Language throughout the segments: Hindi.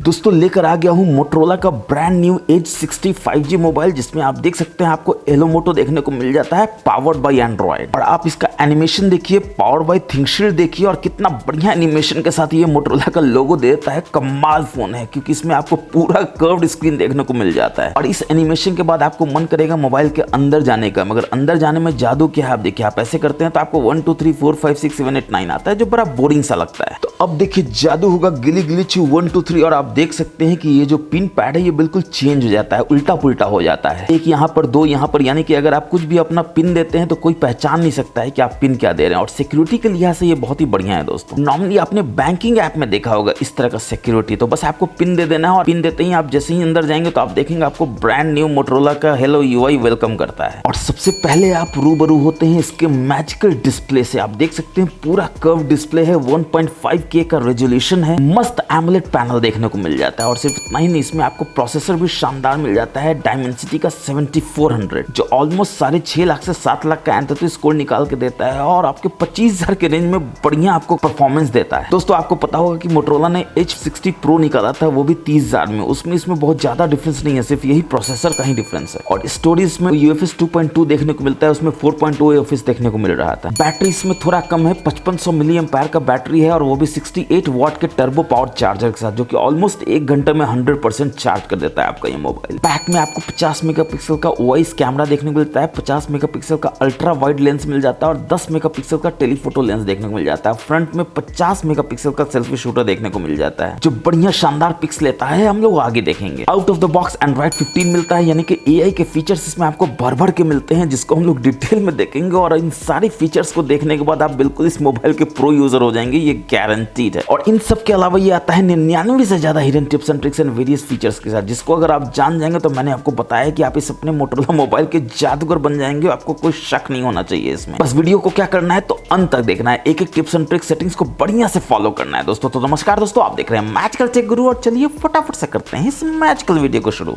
दोस्तों लेकर आ गया हूँ मोटरोला का brand new age 60 5G mobile, जिसमें आप देख सकते हैं आपको एलो मोटो देखने को मिल जाता है, पावर्ड बाय एंड्रॉयड। और आप इसका एनिमेशन देखिए, पावर्ड बाय थिंकशील्ड देखिए, और कितना बढ़िया एनिमेशन के साथ ये मोटरोला का लोगो देता है। कमाल फोन है, क्योंकि इसमें आपको पूरा कर्व्ड स्क्रीन देखने को मिल जाता है। और इस एनिमेशन के बाद आपको मन करेगा मोबाइल के अंदर जाने का, मगर अंदर जाने में जादू क्या है आप देखिए। आप ऐसे करते हैं तो आपको 1 2 3 4 5 6 7 8 9 आता है, जो बड़ा बोरिंग सा लगता है। तो अब देखिए जादू होगा, गिली ग्लिच 1 2 3। और आप देख सकते हैं कि ये जो पिन पैड है ये बिल्कुल चेंज हो जाता है, उल्टा पुल्टा हो जाता है। एक यहाँ पर, दो यहाँ पर, यानी कि अगर आप कुछ भी अपना पिन देते हैं तो कोई पहचान नहीं सकता है कि आप पिन क्या दे रहे हैं। और सिक्योरिटी के लिहाज से ये बहुत ही बढ़िया है दोस्तों। नॉर्मली आपने बैंकिंग ऐप में देखा होगा इस तरह का सिक्योरिटी, तो बस आपको पिन दे देना है और पिन देते ही आप जैसे ही अंदर जाएंगे तो आप देखेंगे आपको ब्रांड न्यू मोटरोला का हेलो यूआई वेलकम करता है। और सबसे पहले आप रूबरू होते हैं इसके मैजिकल डिस्प्ले से। आप देख सकते हैं पूरा कर्व डिस्प्ले है, 1.5K का रेजोल्यूशन है, मस्त एमोलेड पैनल देखने को मिल जाता है। और सिर्फ इतना ही नहीं, इसमें आपको प्रोसेसर भी शानदार मिल जाता है, डायमेंसिटी का 7400, जो ऑलमोस्ट 6.5 लाख से 7 लाख का एंथेसिस स्कोर निकाल के देता है, और आपके 25,000 के रेंज में बढ़िया आपको परफॉर्मेंस देता है। दोस्तों आपको पता होगा कि मोटरोला ने H60 Pro निकाला था, वो भी 30,000 में। उसमें इसमें बहुत ज्यादा डिफरेंस नहीं है, सिर्फ यही प्रोसेसर का ही डिफरेंस है। और स्टोरेज में UFS 2.2 देखने को मिलता है, उसमें 4.2 UFS देखने को मिल रहा था। बैटरी इसमें थोड़ा कम है, 5500 मिली एम्पायर का बैटरी है, और वो भी 68 वाट के टर्बो पावर चार्जर के साथ, जो कि ऑलमोस्ट 1 घंटे में 100% चार्ज कर देता है आपका ये मोबाइल। बैक में आपको 50 मेगापिक्सल का OIS कैमरा देखने को मिलता है, 50 मेगापिक्सल का अल्ट्रा वाइड लेंस मिल जाता है, और 10 मेगापिक्सल का टेलीफोटो लेंस देखने को मिल जाता है। फ्रंट में 50 मेगापिक्सल का सेल्फी शूटर देखने को मिल जाता है, जो बढ़िया शानदार पिक्स लेता है, हम लोग आगे देखेंगे। Out of the box Android 15 मिलता है, यानी कि AI के फीचर्स इसमें आपको भर भर के मिलते हैं, जिसको हम लोग डिटेल में देखेंगे। और इन सारे फीचर्स को देखने के बाद आप बिल्कुल इस मोबाइल के प्रो यूजर हो जाएंगे, ये गारंटीड है। और इन सब के अलावा ये आता है 99 से ज्यादा hidden tips and tricks and various features के साथ, जिसको अगर आप जान जाएंगे तो मैंने आपको बताया कि आप इस अपने मोटरोला मोबाइल के जादूगर बन जाएंगे। आपको कोई शक नहीं होना चाहिए इसमें। बस वीडियो को क्या करना है तो अंत तक देखना है, एक एक टिप्स एंड ट्रिक्स सेटिंग्स को बढ़िया से फॉलो करना है दोस्तों। तो नमस्कार दोस्तों, आप देख रहे हैं मैजिकल टेक गुरु, और चलिए फटाफट से करते हैं इस मैजिकल वीडियो को शुरू।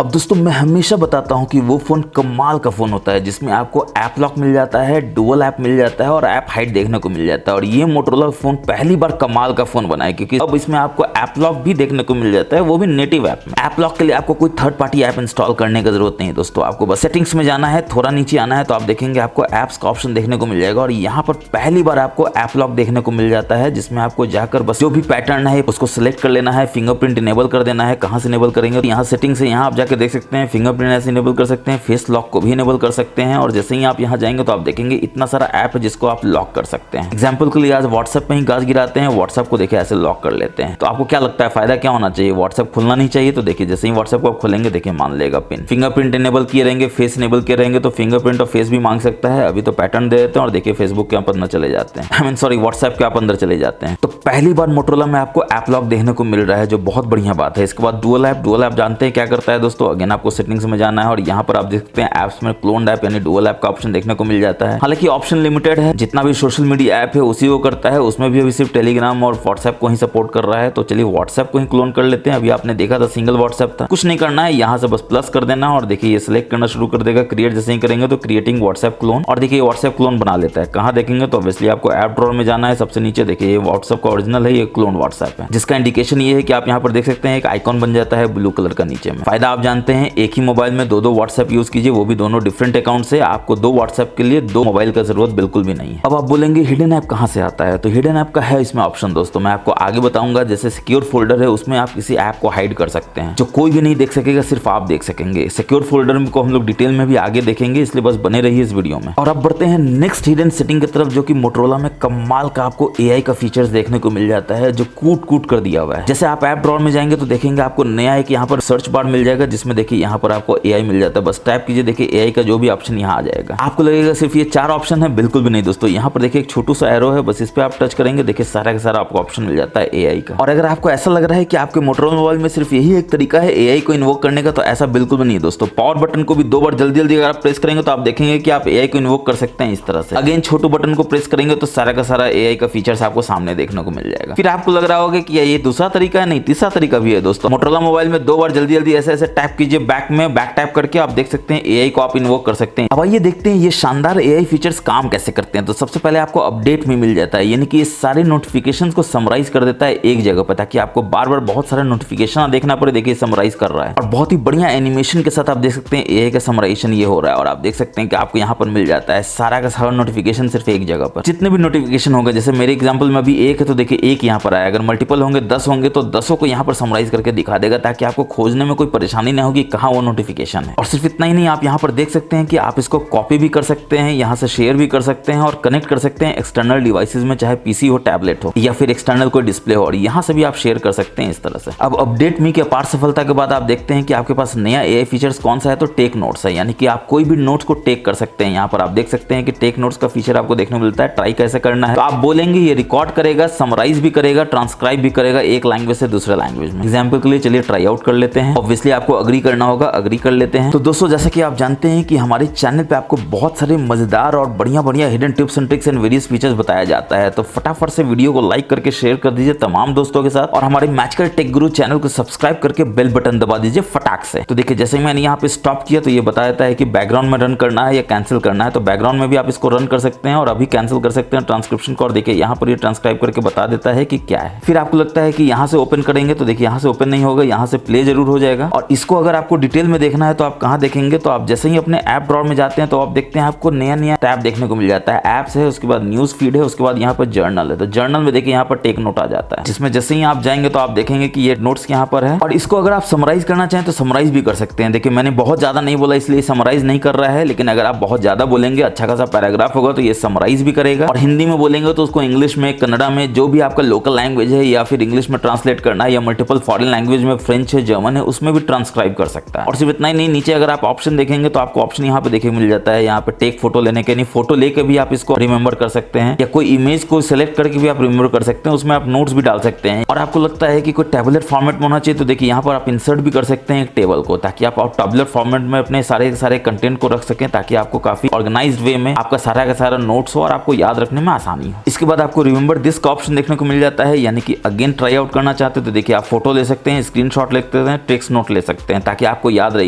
अब दोस्तों मैं हमेशा बताता हूं कि वो फोन कमाल का फोन होता है, जिसमें आपको ऐप लॉक मिल जाता है, डुअल ऐप मिल जाता है, और ऐप हाइड देखने को मिल जाता है। और ये मोटरोला फोन पहली बार कमाल का फोन बना है, क्योंकि अब इसमें आपको ऐप लॉक भी देखने को मिल जाता है, वो भी नेटिव ऐप में। ऐप लॉक के लिए आपको कोई थर्ड पार्टी ऐप इंस्टॉल करने की जरूरत नहीं दोस्तों। आपको बस सेटिंग्स में जाना है, थोड़ा नीचे आना है, तो आप देखेंगे आपको ऐप्स का ऑप्शन देखने को मिल जाएगा। और यहाँ पर पहली बार आपको ऐप लॉक देखने को मिल जाता है, जिसमें आपको जाकर बस जो भी पैटर्न है उसको सिलेक्ट कर लेना है, फिंगरप्रिंट इनेबल कर देना है। कहाँ से इनेबल करेंगे, यहाँ सेटिंग से यहाँ आप जाकर देख सकते हैं फिंगरप्रिंट ऐसे इनेबल कर सकते हैं, फेस लॉक को भी इनेबल कर सकते हैं। और जैसे ही आप यहाँ जाएंगे तो आप देखेंगे इतना सारा ऐप है जिसको आप लॉक कर सकते हैं। एग्जांपल के लिए आज व्हाट्सएप पे ही गाज गिराते हैं, व्हाट्सएप को देखिए ऐसे लॉक कर लेते हैं। तो आपको क्या लगता है फायदा क्या होना चाहिए? व्हाट्सएप खुलना नहीं चाहिए? तो देखिए जैसे ही व्हाट्सएप को आप खोलेंगे देखिए मान लेगा पिन। फिंगरप्रिंट इनेबल किए रहेंगे, फेस इनेबल किए रहेंगे, तो फिंगरप्रिंट और फेस भी मांग सकता है। अभी तो पैटर्न दे देते हैं और देखिए फेसबुक के आप अंदर चले जाते हैं, सॉरी व्हाट्सएप के आप अंदर चले जाते हैं। तो पहली बार मोटरोला में आपको ऐप लॉक देखने को मिल रहा है, जो बहुत बढ़िया बात है। इसके बाद डुअल ऐप जानते हैं क्या करता है दोस्तों। अगेन आपको सेटिंग्स में जाना है, और यहाँ पर आप देख सकते हैं ऐप्स में क्लोन्ड ऐप यानी डुअल ऐप का ऑप्शन देखने को मिल जाता है। हालांकि ऑप्शन लिमिटेड है, जितना भी सोशल मीडिया ऐप है उसी को करता है। उसमें भी अभी सिर्फ टेलीग्राम और व्हाट्सएप को ही सपोर्ट कर रहा है। तो चलिए व्हाट्सएप को ही क्लोन कर लेते हैं। अभी आपने देखा था सिंगल व्हाट्सएप था, कुछ नहीं करना है, यहाँ से बस प्लस कर देना, और देखिए ये सिलेक्ट करना शुरू कर देगा। क्रिएट जैसे ही करेंगे तो क्रिएटिंग व्हाट्सएप क्लोन, और देखिए व्हाट्सएप क्लोन बना लेता है। कहाँ देखेंगे तो ऑब्वियसली आपको ऐप ड्रॉअर में जाना है। सबसे नीचे देखिए ये व्हाट्सएप का ओरिजिनल है, ये क्लोन व्हाट्सएप है, जिसका इंडिकेशन ये है कि आप यहाँ पर देख सकते हैं एक आइकॉन बन जाता है ब्लू कलर का नीचे में। फायदा आप जानते हैं, एक ही मोबाइल में दो व्हाट्सएप यूज कीजिए, वो भी दोनों डिफरेंट अकाउंट से। आपको 2 व्हाट्सएप के लिए 2 मोबाइल का जरूरत बिल्कुल भी नहीं है। अब आप बोलेंगे हिडन ऐप कहां से आता है, तो हिडन ऐप का है इसमें ऑप्शन दोस्तों, मैं आपको आगे बताऊंगा। जैसे सिक्योर फोल्डर है, उसमें आप किसी ऐप को हाइड कर सकते हैं, जो कोई भी नहीं देख सकेगा, सिर्फ आप देख सकेंगे। सिक्योर फोल्डर को हम लोग डिटेल में भी आगे देखेंगे, इसलिए बस बने रहिए इस वीडियो में। और अब बढ़ते हैं नेक्स्ट हिडन सेटिंग की तरफ, जो कि मोटरोला में कमाल का आपको AI का फीचर्स देखने को मिल जाता है, जो कूट कर दिया हुआ है। जैसे आप ऐप ड्रॉअर में जाएंगे तो देखेंगे आपको नया एक यहाँ पर सर्च बार मिल जाएगा, जिसमें देखिए यहाँ पर आपको AI मिल जाता है। बस टाइप कीजिए, देखिए AI का जो भी ऑप्शन यहाँ आ जाएगा। आपको लगेगा सिर्फ ये 4 ऑप्शन है, बिल्कुल भी नहीं दोस्तों। यहाँ पर देखिए एक छोटू सा एरो है, बस इस पे आप टच करेंगे, देखिए सारा का सारा आपको ऑप्शन मिल जाता है AI का। और अगर आपको ऐसा लग रहा है कि आपके मोटरोला मोबाइल में सिर्फ यही एक तरीका है AI को इन्वोक करने का, तो ऐसा बिल्कुल भी नहीं है दोस्तों। पावर बटन को भी 2 बार जल्दी अगर आप प्रेस करेंगे तो आप देखेंगे कि आप AI को इन्वोक कर सकते हैं इस तरह से। अगेन छोटू बटन को प्रेस करेंगे तो सारा का सारा AI का फीचर्स आपको सामने देखने को मिल जाएगा। फिर आपको लग रहा होगा कि ये दूसरा तरीका है, नहीं तीसरा तरीका भी है दोस्तों। मोटरोला मोबाइल में 2 बार जल्दी ऐसे टैप कीजिए बैक में, बैक टैप करके आप देख सकते हैं एआई को आप इन्वोक कर सकते हैं। अब आइए देखते हैं ये शानदार एआई फीचर्स काम कैसे करते हैं। तो सबसे पहले आपको अपडेट में मिल जाता है, यानी कि ये सारे नोटिफिकेशंस को समराइज कर देता है एक जगह पर, ताकि आपको बार बार बहुत सारे नोटिफिकेशन देखना पड़े। देखिए समराइज कर रहा है और बहुत ही बढ़िया एनिमेशन के साथ आप देख सकते हैं एआई का समराइजेशन ये हो रहा है। और आप देख सकते हैं कि आपको यहाँ पर मिल जाता है सारा का सारा नोटिफिकेशन सिर्फ एक जगह पर। जितने भी नोटिफिकेशन होंगे, जैसे मेरे एग्जांपल में अभी एक है तो देखिए एक यहाँ पर आया, अगर मल्टीपल होंगे 10 होंगे तो 10 को यहाँ पर समराइज करके दिखा देगा, ताकि आपको खोजने में कोई परेशानी ना होगी कहाँ वो नोटिफिकेशन है। और सिर्फ इतना ही नहीं, आप यहाँ पर देख सकते हैं कि आप इसको कॉपी भी कर सकते हैं, यहाँ से शेयर भी कर सकते हैं और कनेक्ट कर सकते हैं एक्सटर्नल डिवाइसेस में, चाहे पीसी हो, टैबलेट हो या फिर एक्सटर्नल कोई डिस्प्ले हो, और यहाँ से भी आप शेयर कर सकते हैं इस तरह से। अब अपडेट मी की अपार सफलता के बाद आप देखते हैं कि आपके पास नया एआई फीचर्स कौन सा है, तो टेक नोट्स है, यानी कि आप कोई भी नोट्स को टेक कर सकते हैं। यहाँ पर आप देख सकते हैं कि टेक नोट्स का फीचर आपको देखने को मिलता है। ट्राई कैसे करना है, तो आप बोलेंगे ये रिकॉर्ड करेगा, समराइज भी करेगा, ट्रांसक्राइब भी करेगा एक लैंग्वेज से दूसरे लैंग्वेज में। एग्जाम्पल के लिए चलिए ट्राई आउट कर लेते हैं। ऑब्वियसली आपको अग्री करना होगा, अग्री कर लेते हैं। तो दोस्तों जैसा कि आप जानते हैं कि हमारे चैनल पे आपको बहुत सारे मजेदार और बढ़िया hidden tips and tricks and various features बताया जाता है, तो फटाफट से वीडियो को लाइक करके शेयर कर दीजिए तमाम दोस्तों के साथ, और हमारे मैजिकल टेक गुरु चैनल को सब्सक्राइब करके बेल बटन दबा दीजिए फटाक से। तो देखिए जैसे ही मैंने यहाँ पे स्टॉप किया तो ये बता देता है कि बैकग्राउंड में रन करना है या कैंसिल करना है, तो बैकग्राउंड में भी आप इसको रन कर सकते हैं और अभी कैंसिल कर सकते हैं ट्रांसक्रिप्शन को। और देखिए यहाँ पर ये ट्रांसक्राइब करके बता देता है कि क्या है। फिर आपको लगता है कि यहाँ से ओपन करेंगे तो देखिए यहाँ से ओपन नहीं होगा, यहाँ से प्ले जरूर हो जाएगा। और इसको अगर आपको डिटेल में देखना है तो आप कहाँ देखेंगे, तो आप जैसे ही अपने ऐप ड्रॉअर में जाते हैं तो आप देखते हैं आपको नया टैब देखने को मिल जाता है। ऐप्स है, उसके बाद न्यूज फीड है, उसके बाद यहाँ पर जर्नल है। तो जर्नल में देखिए यहाँ पर टेक नोट आ जाता है, जिसमें जैसे ही आप जाएंगे तो आप देखेंगे कि ये नोट्स यहाँ पर है। और इसको अगर आप समराइज करना चाहें तो समराइज भी कर सकते हैं। देखिए मैंने बहुत ज्यादा नहीं बोला इसलिए समराइज नहीं कर रहा है, लेकिन अगर आप बहुत ज्यादा बोलेंगे, अच्छा खासा पैराग्राफ होगा तो ये समराइज भी करेगा। और हिंदी में बोलेंगे तो उसको इंग्लिश में, कन्नड़ा में, जो भी आपका लोकल लैंग्वेज है, या फिर इंग्लिश में ट्रांसलेट करना है, या मल्टीपल फॉरेन लैंग्वेज में फ्रेंच है, जर्मन है, उसमें भी ट्रांसक्राइब कर सकता है। और सिर्फ इतना ही नहीं, नीचे अगर आप ऑप्शन देखेंगे तो आपको ऑप्शन यहाँ पे देखिए मिल जाता है, यहाँ पे टेक फोटो लेने के, नहीं फोटो लेके भी आप इसको रिमेंबर कर सकते हैं, या कोई इमेज को सिलेक्ट करके भी आप रिमेंबर कर सकते हैं, उसमें आप नोट्स भी डाल सकते हैं। और आपको लगता है कि कोई टैबलेट फॉर्मेट में होना चाहिए तो देखिए यहाँ पर आप इंसर्ट भी कर सकते हैं एक टेबल को, ताकि आप टैबलेट फॉर्मेट में अपने सारे कंटेंट को रख सकें, ताकि आपको काफी ऑर्गेनाइज्ड वे में आपका सारा का सारा नोट्स हो और आपको याद रखने में आसानी हो। इसके बाद आपको रिमेंबर दिस का ऑप्शन देखने को मिल जाता है, यानी कि अगेन ट्राई आउट करना चाहते हैं तो देखिए आप फोटो ले सकते हैं, स्क्रीनशॉट ले सकते हैं, टेक्स्ट नोट ले सकते हैं, ताकि आपको याद रहे।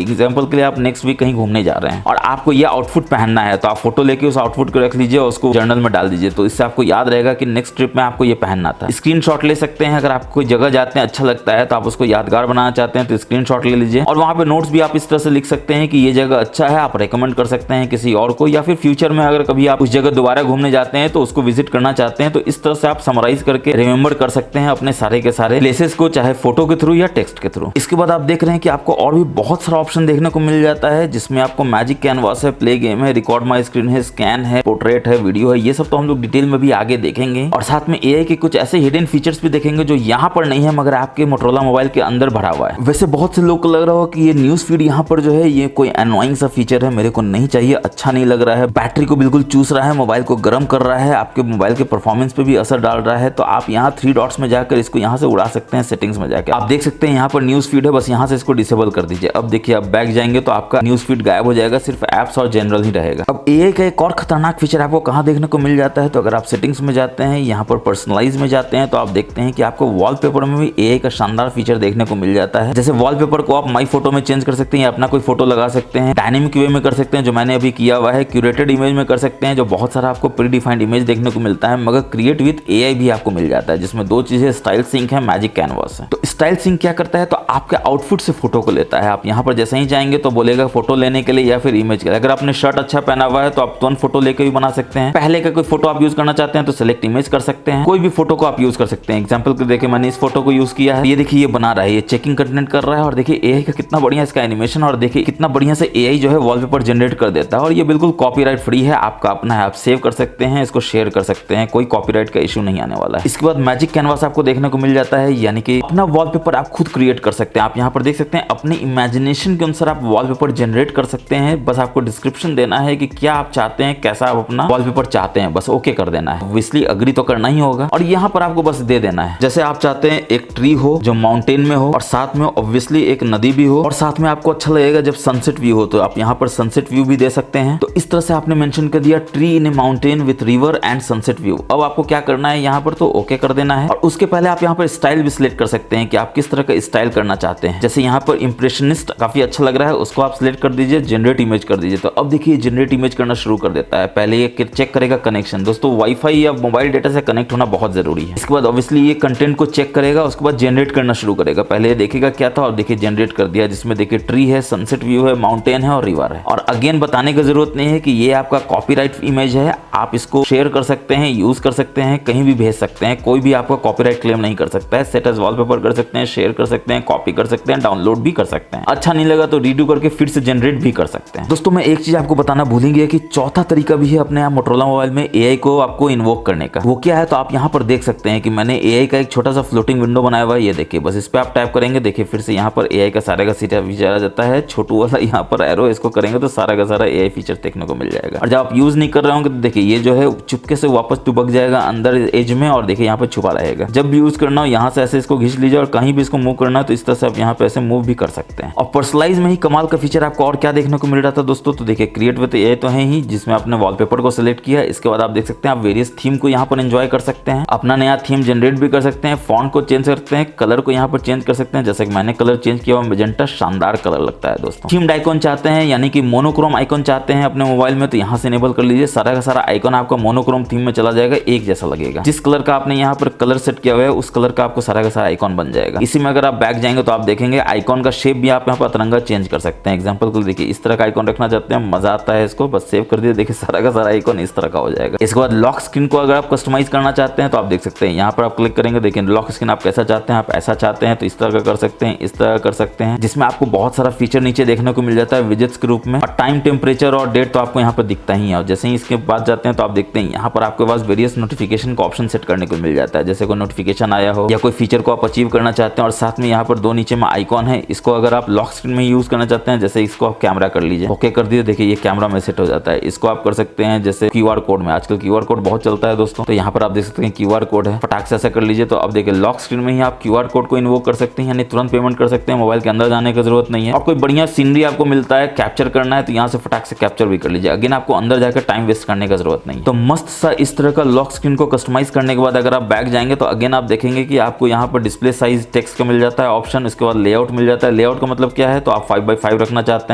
एग्जांपल के लिए आप नेक्स्ट वीक कहीं घूमने जा रहे हैं और आपको ये आउटफिट पहनना है, तो आप फोटो लेके उस आउटफिट को रख लीजिए और उसको जर्नल में डाल दीजिए, तो इससे आपको याद रहेगा कि नेक्स्ट ट्रिप में आपको ये पहनना था। स्क्रीनशॉट ले सकते हैं, अगर आप कोई जगह जाते हैं अच्छा लगता है तो आप उसको यादगार बनाना चाहते हैं तो स्क्रीनशॉट ले लीजिए। और वहां पे नोट्स भी आप इस तरह से लिख सकते हैं कि ये जगह अच्छा है, आप रेकमेंड कर सकते हैं किसी और को, या फिर फ्यूचर में अगर कभी आप उस जगह दोबारा घूमने जाते हैं तो उसको विजिट करना चाहते हैं, तो इस तरह से आप समराइज करके रिमेंबर कर सकते हैं अपने सारे के सारे प्लेसेस को, चाहे फोटो के थ्रू या टेक्स्ट के थ्रू। इसके बाद आप देख रहे हैं कि आपको और भी बहुत सारा ऑप्शन देखने को मिल जाता है, जिसमें आपको मैजिक कैनवास है, प्ले गेम है, रिकॉर्ड माई स्क्रीन है, स्कैन है, पोर्ट्रेट है, वीडियो है, ये सब तो हम लोग डिटेल में भी आगे देखेंगे। और साथ में एआई के कुछ ऐसे हिडन फीचर्स भी देखेंगे जो यहाँ पर नहीं है, मगर आपके मोटोरोला मोबाइल के अंदर भरा हुआ है। वैसे बहुत से लोग को लग रहा हो कि ये न्यूज फीड यहाँ पर जो है ये कोई एनोइंग सा फीचर है, मेरे को नहीं चाहिए, अच्छा नहीं लग रहा है, बैटरी को बिल्कुल चूस रहा है, मोबाइल को गर्म कर रहा है, आपके मोबाइल के परफॉर्मेंस पे भी असर डाल रहा है, तो आप यहाँ 3 डॉट्स में जाकर इसको यहाँ से उड़ा सकते हैं। सेटिंग्स में जाकर आप देख सकते हैं यहाँ पर न्यूज फीड है, बस यहाँ से इसको डिसेबल कर दीजिए। अब देखिए आप बैक जाएंगे तो आपका न्यूज फीड गायब हो जाएगा, सिर्फ एप्स और जनरल ही रहेगा। अब एआई का एक और खतरनाक फीचर आपको कहाँ देखने को मिल जाता है, तो अगर आप सेटिंग्स में जाते हैं, यहाँ पर पर्सनलाइज में जाते हैं, तो आप देखते हैं कि आपको वॉलपेपर में भी एआई का शानदार फीचर देखने को मिल जाता है। जैसे वॉलपेपर को आप माई फोटो में चेंज कर सकते हैं, अपना कोई फोटो लगा सकते हैं, डायनेमिक वे में कर सकते हैं जो मैंने अभी किया हुआ है, क्यूरेटेड इमेज में कर सकते हैं, जो बहुत सारा आपको प्री डिफाइंड इमेज देखने को मिलता है, मगर क्रिएट विद एआई भी आपको मिल जाता है, जिसमें 2 चीजें स्टाइल सिंक है, मैजिक कैनवास है। तो स्टाइल सिंक क्या करता है, तो आपके आउटफिट से फोटो को लेता है। आप यहाँ पर जैसे ही जाएंगे तो बोलेगा फोटो लेने के लिए या फिर इमेज के लिए। अगर आपने शर्ट अच्छा पहना हुआ है तो आप तुरंत फोटो लेके भी बना सकते हैं। पहले का कोई फोटो आप यूज करना चाहते हैं तो सिलेक्ट इमेज कर सकते हैं, कोई भी फोटो को आप यूज कर सकते हैं। एग्जांपल के देखिए मैंने इस फोटो को यूज किया है, ये देखिए ये बना रहा है, ये चेकिंग कंटेंट कर रहा है, और देखिए एआई का कितना बढ़िया इसका एनिमेशन, और देखिए कितना बढ़िया से एआई जो है वॉलपेपर जनरेट कर देता है। और ये बिल्कुल कॉपीराइट फ्री है, आपका अपना है, आप सेव कर सकते हैं, इसको शेयर कर सकते हैं, कोई कॉपीराइट का इशू नहीं आने वाला है। इसके बाद मैजिक कैनवास आपको देखने को मिल जाता है, यानी कि अपना वॉलपेपर आप खुद क्रिएट कर सकते हैं। आप यहाँ पर देख सकते हैं अपने इमेजिनेशन के अनुसार आप वॉलपेपर जनरेट कर सकते हैं। बस आपको डिस्क्रिप्शन देना है कि क्या आप चाहते हैं, कैसा आप अपना वॉलपेपर चाहते हैं, बस ओके कर देना है। ऑब्वियसली अग्री तो करना ही होगा, और यहाँ पर आपको बस दे देना है। जैसे आप चाहते हैं एक ट्री हो जो माउंटेन में हो, और साथ में ऑब्वियसली एक नदी भी हो, और साथ में आपको अच्छा लगेगा जब सनसेट व्यू हो, तो आप यहाँ पर सनसेट व्यू भी दे सकते हैं। तो इस तरह से आपने मेंशन कर दिया tree in A mountain with river and sunset view. अब आपको क्या करना है, यहाँ पर तो ओके कर देना है, और उसके पहले आप यहाँ पर स्टाइल भी सिलेक्ट कर सकते हैं कि आप किस तरह का स्टाइल करना चाहते हैं। जैसे यहाँ पर इंप्रेशनिस्ट काफी अच्छा लग रहा है, उसको आप सिलेक्ट कर दीजिए, जनरेट इमेज कर दीजिए। तो अब देखिए जनरेट इमेज करना शुरू कर देता है। पहले ये चेक करेगा कनेक्शन। दोस्तों वाईफाई या मोबाइल डेटा से कनेक्ट होना बहुत जरूरी है। इसके बाद ऑब्वियसली ये कंटेंट को चेक करेगा, उसके बाद जनरेट करना शुरू करेगा। पहले ये देखेगा क्या था और देखिए जनरेट कर दिया, जिसमें देखिए ट्री है, सनसेट व्यू है, माउंटेन है और रिवर है। और अगेन बताने की जरूरत नहीं है कि ये आपका कॉपीराइट इमेज है, आप इसको शेयर कर सकते हैं, यूज कर सकते हैं, कहीं भी भेज सकते हैं, कोई भी आपका कॉपीराइट क्लेम नहीं कर सकता है। सेट एज वॉलपेपर कर सकते हैं, शेयर कर सकते हैं, कॉपी कर सकते हैं, डाउनलोड भी कर सकते हैं। अच्छा नहीं लगा तो रीडू करके फिर से जनरेट भी कर सकते हैं। दोस्तों मैं एक चीज आपको बताना भूल ही गया कि चौथा तरीका भी है अपने आप मोटोरोला मोबाइल में एआई को आपको इन्वोक करने का। वो क्या है तो आप यहाँ पर देख सकते हैं कि मैंने एआई का एक छोटा सा फ्लोटिंग विंडो बनाया हुआ है। ये देखिए, बस इस पे आप टैप करेंगे, देखिए फिर से यहाँ पर एआई का सारा का सीधा फीचर आ जाता है। छोटू वाला यहाँ पर एरो, इसको करेंगे तो सारा का सारा एआई फीचर देखने को मिल जाएगा। और जब आप यूज नहीं कर रहे होंगे तो देखिए ये जो है चुपके से वापस टुबक जाएगा अंदर एज में और देखिए यहाँ पर छुपा रहेगा। जब भी यूज करना हो यहाँ से ऐसे इसको खींच लीजिए और कहीं भी इसको मूव करना है तो इस तरह से आप यहाँ पे ऐसे मूव भी कर सकते हैं। और पर्सनलाइज में ही कमाल का फीचर आपको और क्या देखने को मिल रहा था दोस्तों, तो देखिए क्रिएट विद एआई तो है ही, जिसमें आपने वॉलपेपर को सिलेक्ट किया। इसके बाद आप देख सकते हैं आप वेरियस थीम को यहाँ पर एंजॉय कर सकते हैं, अपना नया थीम जनरेट भी कर सकते हैं, फॉन्ट को चेंज कर सकते हैं, कलर को यहाँ पर चेंज कर सकते हैं। जैसे कि मैंने कलर चेंज किया हुआ मैजेंटा, शानदार कलर लगता है दोस्तों। थीम्ड आइकॉन चाहते हैं यानी कि मोनोक्रोम आइकॉन चाहते हैं अपने मोबाइल में तो यहाँ से इनेबल कर लीजिए। सारा का सारा आइकॉन आपका मोनोक्रोम थीम में चला जाएगा, एक जैसा लगेगा। जिस कलर का आपने यहाँ पर कलर सेट किया हुआ है उस कलर का आपको सारा का सारा आइकॉन बन जाएगा। इसी में अगर आप बैक जाएंगे तो आप देखेंगे आइकॉन का शेप भी आप यहाँ पर तिरंगा चेंज कर सकते हैं। एग्जांपल को देखिए इस तरह का आइकॉन रखना चाहते हैं, मजा आता है इसको, बस सेव कर दिए, देखिए सारा का सारा आइकॉन इस तरह का हो जाएगा। इसके बाद लॉक स्क्रीन को अगर आप कस्टमाइज करना चाहते हैं तो आप देख सकते हैं यहाँ पर आप क्लिक करेंगे, देखिए लॉक स्क्रीन आप कैसा चाहते हैं, आप ऐसा चाहते हैं तो इस तरह का कर सकते हैं, इस तरह कर सकते हैं, जिसमें आपको बहुत सारा फीचर नीचे देखने को मिल जाता है विजेट्स के रूप में। और टाइम, टेम्परेचर और डेट तो आपको यहाँ पर दिखता ही है। और जैसे ही इसके बाद जाते हैं तो आप देखते हैं यहाँ पर आपके पास वेरियस नोटिफिकेशन का ऑप्शन सेट करने को मिल जाता है। जैसे कोई नोटिफिकेशन आया हो या कोई फीचर को आप अचीव करना चाहते हैं और साथ में यहाँ पर दो नीचे में आइकॉन है, इसको अगर आप लॉक स्क्रीन में यूज करना चाहते हैं, जैसे इसको आप कैमरा कर लीजिए, ओके कर दिए, देखिए ये कैमरा में सेट हो जाता है। इसको आप कर सकते हैं जैसे क्यूआर कोड में, आजकल क्यूआर कोड बहुत चलता है दोस्तों, तो यहाँ पर आप देख सकते हैं क्यूआर कोड है, फटाक से ऐसा कर लीजिए। तो अब देखिए लॉक स्क्रीन में ही आप क्यूआर कोड को इन्वोक कर सकते हैं, यानी तुरंत पेमेंट कर सकते हैं, मोबाइल के अंदर जाने की जरूरत नहीं है। और कोई बढ़िया सीनरी आपको मिलता है कैप्चर करना है तो यहाँ से फटाक से कैप्चर भी कर लीजिए, अगेन आपको अंदर जाकर टाइम वेस्ट करने की जरूरत नहीं। तो मस्त सा इस तरह का लॉक स्क्रीन को कस्टमाइज करने के बाद अगर आप बैक जाएंगे तो अगेन आप देखेंगे कि आपको यहाँ पर डिस्प्ले साइज टेक्स्ट का मिल जाता है ऑप्शन। इसके बाद लेआउट मिल जाता है। लेआउट का मतलब क्या है तो आप 5x5 रखना चाहते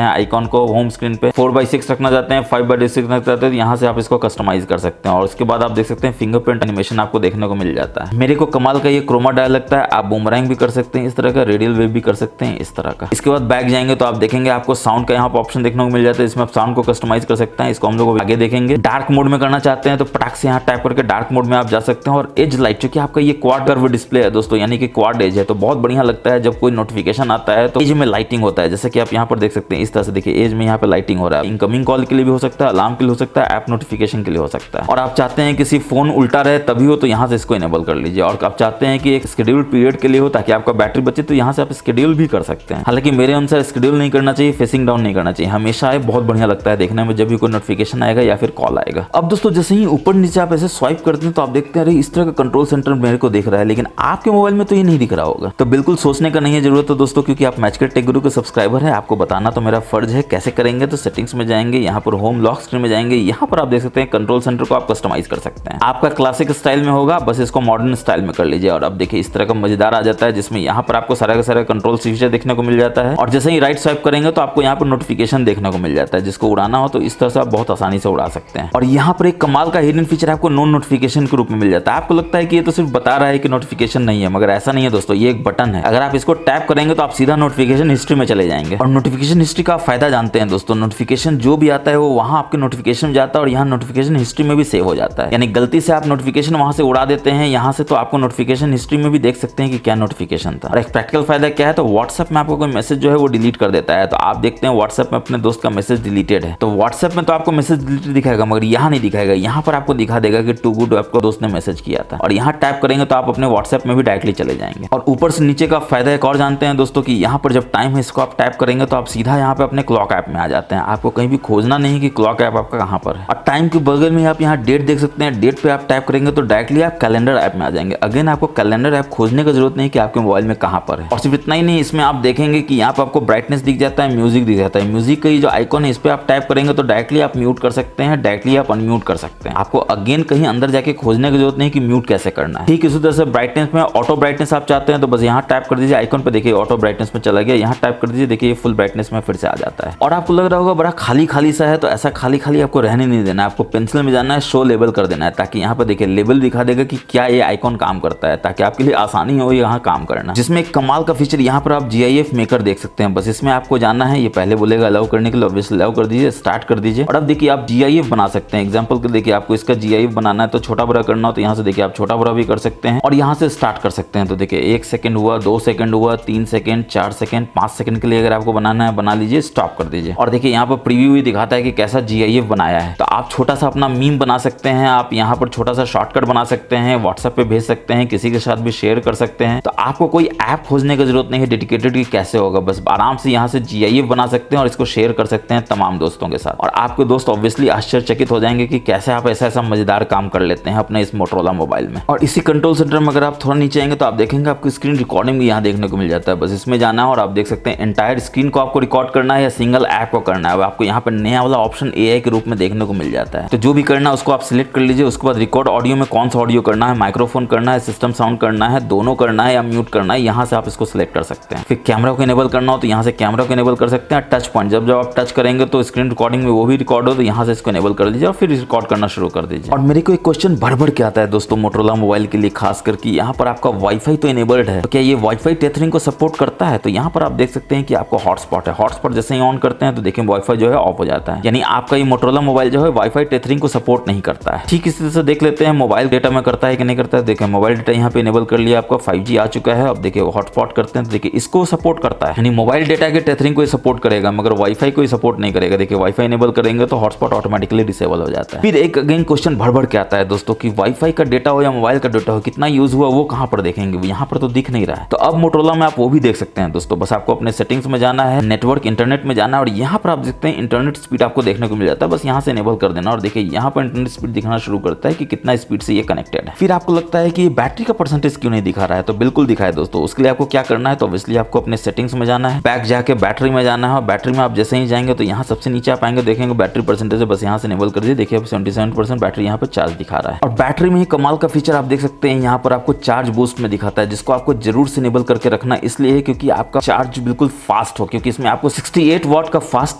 हैं आइकॉन को होम स्क्रीन पे, 4x6 रखना चाहते हैं, 5x6 रखना चाहते हैं, यहाँ से आप इसको कस्टमाइज कर सकते हैं। और उसके बाद आप देख सकते हैं फिंगरप्रिंट एनिमेशन आपको देखने को मिल जाता है। मेरे को कमाल का ये क्रोमा डायल लगता है। आप बूमरैंग भी कर सकते हैं इस तरह का, रेडियल वेव भी कर सकते हैं इस तरह का। इसके बाद बैक जाएंगे तो आप देखेंगे आपको साउंड का यहाँ पर ऑप्शन देखने को मिल जाता है, इसमें आप साउंड को कस्टमाइज कर सकते हैं। इसको हम लोग आगे देखेंगे। डार्क मोड में करना चाहते हैं तो पटाख से यहाँ टाइप करके डार्क मोड में आप जा सकते हैं। और एज लाइट, क्योंकि आपका ये क्वाड कर्व डिस्प्ले है दोस्तों, यानी कि क्वाड एज है, तो बहुत बढ़िया लगता है जब कोई नोटिफिकेशन आता है तो एज में लाइटिंग होता है। जैसे कि आप यहाँ पर देख सकते हैं इस तरह से, देखिए एज में यहाँ पे लाइटिंग हो रहा है। इनकमिंग कॉल के लिए भी हो सकता है, अलार्म के लिए हो सकता है, ऐप नोटिफिकेशन के लिए हो सकता है। और आप चाहते हैं किसी फोन उल्टा रहे तभी हो तो यहाँ से इसको इनेबल कर लीजिए। और आप चाहते हैं कि एक शेड्यूल पीरियड के लिए हो ताकि आपका बैटरी बचे तो यहाँ से आप शेड्यूल भी कर सकते हैं। हालांकि मेरे अनुसार शेड्यूल नहीं करना चाहिए, फेसिंग डाउन नहीं करना चाहिए, हमेशा आए, बहुत बढ़िया लगता है देखने में जब भी कोई नोटिफिकेशन आएगा या फिर कॉल आएगा। अब दोस्तों जैसे ही ऊपर नीचे आप ऐसे स्वाइप करते हैं तो आप देखते हैं अरे इस तरह का कंट्रोल सेंटर मेरे को दिख रहा है, लेकिन आपके मोबाइल में तो ये नहीं दिख रहा होगा। तो बिल्कुल सोचने का नहीं है जरूरत है दोस्तों, क्योंकि आप मैचकट टेक गुरु के सब्सक्राइबर है, आपको बताना तो मेरा फर्ज है। कैसे करेंगे तो सेटिंग्स में जाएंगे, यहाँ पर होम लॉक स्क्रीन में जाएंगे, यहाँ पर आप देख सकते हैं कंट्रोल सेंटर को आप कस्टमाइज कर सकते हैं। आपका क्लासिक स्टाइल में होगा, बस इसको मॉडर्न स्टाइल में कर लीजिए। और अब देखिए इस तरह का मजेदार आ जाता है, जिसमें यहाँ पर आपको सारा का सारा कंट्रोल फीचर देखने को मिल जाता है। और जैसे ही राइट स्वाइप करेंगे तो आपको यहाँ पर नोटिफिकेशन देखने को मिल जाता है, जिसको उड़ाना हो तो इस तरह से आप बहुत आसानी से उड़ा सकते हैं। और यहाँ पर एक कमाल का हिडन फीचर आपको नो नोटिफिकेशन के रूप में मिल जाता है। आपको लगता है कि ये तो सिर्फ बता रहा है कि नोटिफिकेशन नहीं है, मगर ऐसा नहीं है दोस्तों, ये एक बटन है। अगर आप इसको टैप करेंगे तो आप सीधा नोटिफिकेशन हिस्ट्री में चले जाएंगे। और नोटिफिकेशन हिस्ट्री का फायदा जानते हैं दोस्तों, नोटिफिकेशन जो भी आता है वो वहां आपके नोटिफिकेशन में जाता है और यहाँ नोटिफिकेशन हिस्ट्री में भी सेव हो जाता है। यानी गलती से आप नोटिफिकेशन वहां से उड़ा देते हैं यहाँ से, तो आपको नोटिफिकेशन हिस्ट्री में भी देख सकते हैं कि क्या नोटिफिकेशन था। और एक प्रैक्टिकल फायदा क्या है तो व्हाट्सएप में आपको कोई मैसेज जो है वो डिलीट कर देता है, तो आप देखते हैं व्हाट्सएप में अपने दोस्त का मैसेज डिलीटेड है, तो व्हाट्सएप में तो आपको मैसेज डिलीटेड दिखाएगा मगर यहाँ नहीं दिखाएगा। यहाँ पर आपको दिखा देगा कि टू गुड आपको दोस्त ने मैसेज किया था। और यहाँ टैप करेंगे तो आप अपने व्हाट्सएप में भी डायरेक्टली चले जाएंगे। और ऊपर से नीचे का फायदा एक और जानते हैं दोस्तों कि यहाँ पर जब टाइम है इसको आप टैप करेंगे तो आप सीधा यहाँ पे अपने क्लॉक ऐप में आ जाते हैं। आपको कहीं भी खोजना नहीं कि क्लॉक ऐप आपका कहाँ पर है। और टाइम के बगल में आप यहाँ डेट देख सकते हैं, डेट पे आप टैप करेंगे तो डायरेक्टली आप कैलेंडर ऐप में आ जाएंगे। अगेन आपको कैलेंडर ऐप खोजने की जरूरत नहीं कि आपके मोबाइल में कहाँ पर है। और सिर्फ इतना ही नहीं, इसमें आप देखेंगे कि यहाँ पर आपको ब्राइटनेस दिख जाता है, म्यूजिक दिख जाता है। म्यूजिक का ये जो आइकॉन है इस पर आप टैप करेंगे तो डायरेक्टली आप म्यूट कर सकते हैं, डायरेक्टली आप अनम्यूट कर सकते हैं। आपको अगेन कहीं अंदर जाके खोजने की जरूरत नहीं कि म्यूट कैसे करना है। ठीक इसी तरह से ब्राइटनेस में ऑटो ब्राइटनेस आप चाहते हैं तो बस यहाँ टैप कर दीजिए आइकॉन पे, देखिए ऑटो ब्राइटनेस में चला गया, यहाँ टाइप कर दीजिए, देखिए ये फुल ब्राइटनेस में फिर से आ जाता है। और आपको लग रहा होगा बड़ा खाली खाली सा है, तो ऐसा खाली खाली आपको रहने नहीं देना है, आपको पेंसिल में जाना है, शो लेबल कर देना है, ताकि यहाँ पर देखिए लेबल दिखा देगा कि क्या ये आइकॉन काम करता है, ताकि आपके लिए आसानी हो यहाँ काम करना। जिसमें एक कमाल का फीचर यहाँ पर आप GIF मेकर देख सकते हैं। बस इसमें आपको जाना है, ये पहले बोलेगा अलाउ करने के लिए, ऑब्वियसली अलाउ कर दीजिए, स्टार्ट कर दीजिए। और अब देखिए आप GIF बना सकते हैं। एग्जांपल के देखिए आपको इसका GIF बनाना है, तो छोटा बड़ा करना हो तो यहाँ से देखिए आप छोटा बड़ा भी कर सकते हैं और यहाँ से स्टार्ट कर सकते हैं। तो देखिए 1 सेकंड हुआ, 2 सेकंड हुआ, 3 सेकंड, 4 सेकंड, 5 सेकंड के लिए अगर आपको बनाना है बना लीजिए, स्टॉप कर दीजिए। और देखिए यहाँ पर प्रीव्यू भी दिखाता है कि कैसा GIF बनाया है। तो आप छोटा सा अपना मीम बना सकते हैं, आप यहाँ पर छोटा सा शॉर्टकट बना सकते हैं, व्हाट्सएप पे भेज सकते हैं, किसी के साथ भी शेयर कर सकते हैं। तो आपको कोई ऐप खोजने की जरूरत नहीं है डेडिकेटेड कि कैसे होगा, बस आराम से यहाँ से GIF बना सकते हैं और इसको शेयर कर सकते हैं तमाम दोस्तों के साथ। और आपके दोस्त ऑब्वियसली आश्चर्यचकित हो जाएंगे कि कैसे आप ऐसा मजेदार काम कर लेते हैं अपने इस मोटरोला मोबाइल में। और इसी कंट्रोल सेंटर में अगर आप थोड़ा नीचे आएंगे तो आप देखेंगे आपको स्क्रीन रिकॉर्डिंग भी यहाँ देखने को मिल जाता है। बस इसमें जाना है और आप देख सकते हैं एंटायर स्क्रीन को आपको रिकॉर्ड करना है या सिंगल ऐप को करना है। आपको यहाँ पर नया वाला ऑप्शन AI के रूप में देखने को मिल जाता है। तो जो भी करना है उसको आप सिलेक्ट कर लीजिए। उसके बाद रिकॉर्ड ऑडियो में कौन सा ऑडियो करना है, माइक्रोफोन करना है, सिस्टम साउंड करना है, दोनों करना है या म्यूट करना है, यहाँ से आप इसको सिलेक्ट कर सकते हैं। फिर कैमरा को इनेबल करना हो तो यहाँ से कैमरा को इनेबल कर सकते हैं। टच पॉइंट जब आप टच करेंगे तो स्क्रीन रिकॉर्डिंग में वो भी रिकॉर्ड हो, तो यहाँ से इसको इनेबल कर लीजिए और फिर रिकॉर्ड करना शुरू कर दीजिए। और मेरे को एक क्वेश्चन भर के आता है दोस्तों मोटरोला मोबाइल के लिए, खास करके यहाँ पर आपका वाईफाई तो इनेबल्ड है, तो क्या ये वाईफाई टेथरिंग को सपोर्ट करता है? तो यहाँ पर आप देख सकते हैं कि आपको हॉटस्पॉट है, हॉटस्पॉट जैसे ही ऑन करते हैं तो देखिए वाईफाई जो है ऑफ हो जाता है, यानी आपका ये मोटरोला मोबाइल जो है वाईफाई टेथरिंग को सपोर्ट नहीं करता है। ठीक इसी तरह से देख लेते हैं मोबाइल डेटा में करता है कि नहीं करता है। देखिए मोबाइल डेटा यहाँ पे इनेबल कर लिया, आपका 5G आ चुका है। अब देखिए हॉटस्पॉट करते हैं तो देखिए इसको सपोर्ट करता है, यानी मोबाइल डेटा के टेथरिंग को सपोर्ट करेगा मगर वाईफाई को सपोर्ट नहीं करेगा। देखिए वाईफाई इनेबल करेंगे तो हॉटस्पॉट ऑटोमेटिकली डिसेबल हो जाता है। फिर एक अगेन क्वेश्चन भर के आता है दोस्तों कि वाईफाई का डेटा हो या मोबाइल का डेटा हो, कितना यूज हुआ वो कहां पर देखेंगे, यहाँ पर तो दिख नहीं रहा है। तो अब मोटरोला में आप वो भी देख सकते हैं दोस्तों। बस आपको अपने सेटिंग्स में जाना है, नेटवर्क इंटरनेट में जाना है और यहाँ पर आप देखते हैं इंटरनेट स्पीड आपको देखने को मिल जाता है। बस यहाँ से इनेबल कर देना और देखिए यहाँ पर इंटरनेट स्पीड दिखाना शुरू करता है कि कितना स्पीड से ये कनेक्टेड है। फिर आपको लगता है कि बैटरी का परसेंटेज क्यों नहीं दिखा रहा है, तो बिल्कुल दिखाए दोस्तों। उसके लिए आपको क्या करना है, तो ऑब्वियसली आपको अपने सेटिंग्स में जाना है, बैक जाके बैटरी में जाना है और बैटरी में आप जैसे ही जाएंगे तो यहाँ सबसे नीचे आप आएंगे, देखेंगे बैटरी परसेंटेज है, बस यहाँ से इनेबल कर दीजिए। देखिए 77% बैटरी यहाँ पर चार्ज दिखा रहा है। और बैटरी में ही कमाल का फीचर आप देख सकते हैं, यहाँ पर आपको चार्ज बूस्ट में दिखाता है, जिसको आपको जरूर से इनेबल करके रखना इसलिए है क्योंकि आपका चार्ज बिल्कुल फास्ट हो, क्योंकि इसमें आपको 68 वाट का फास्ट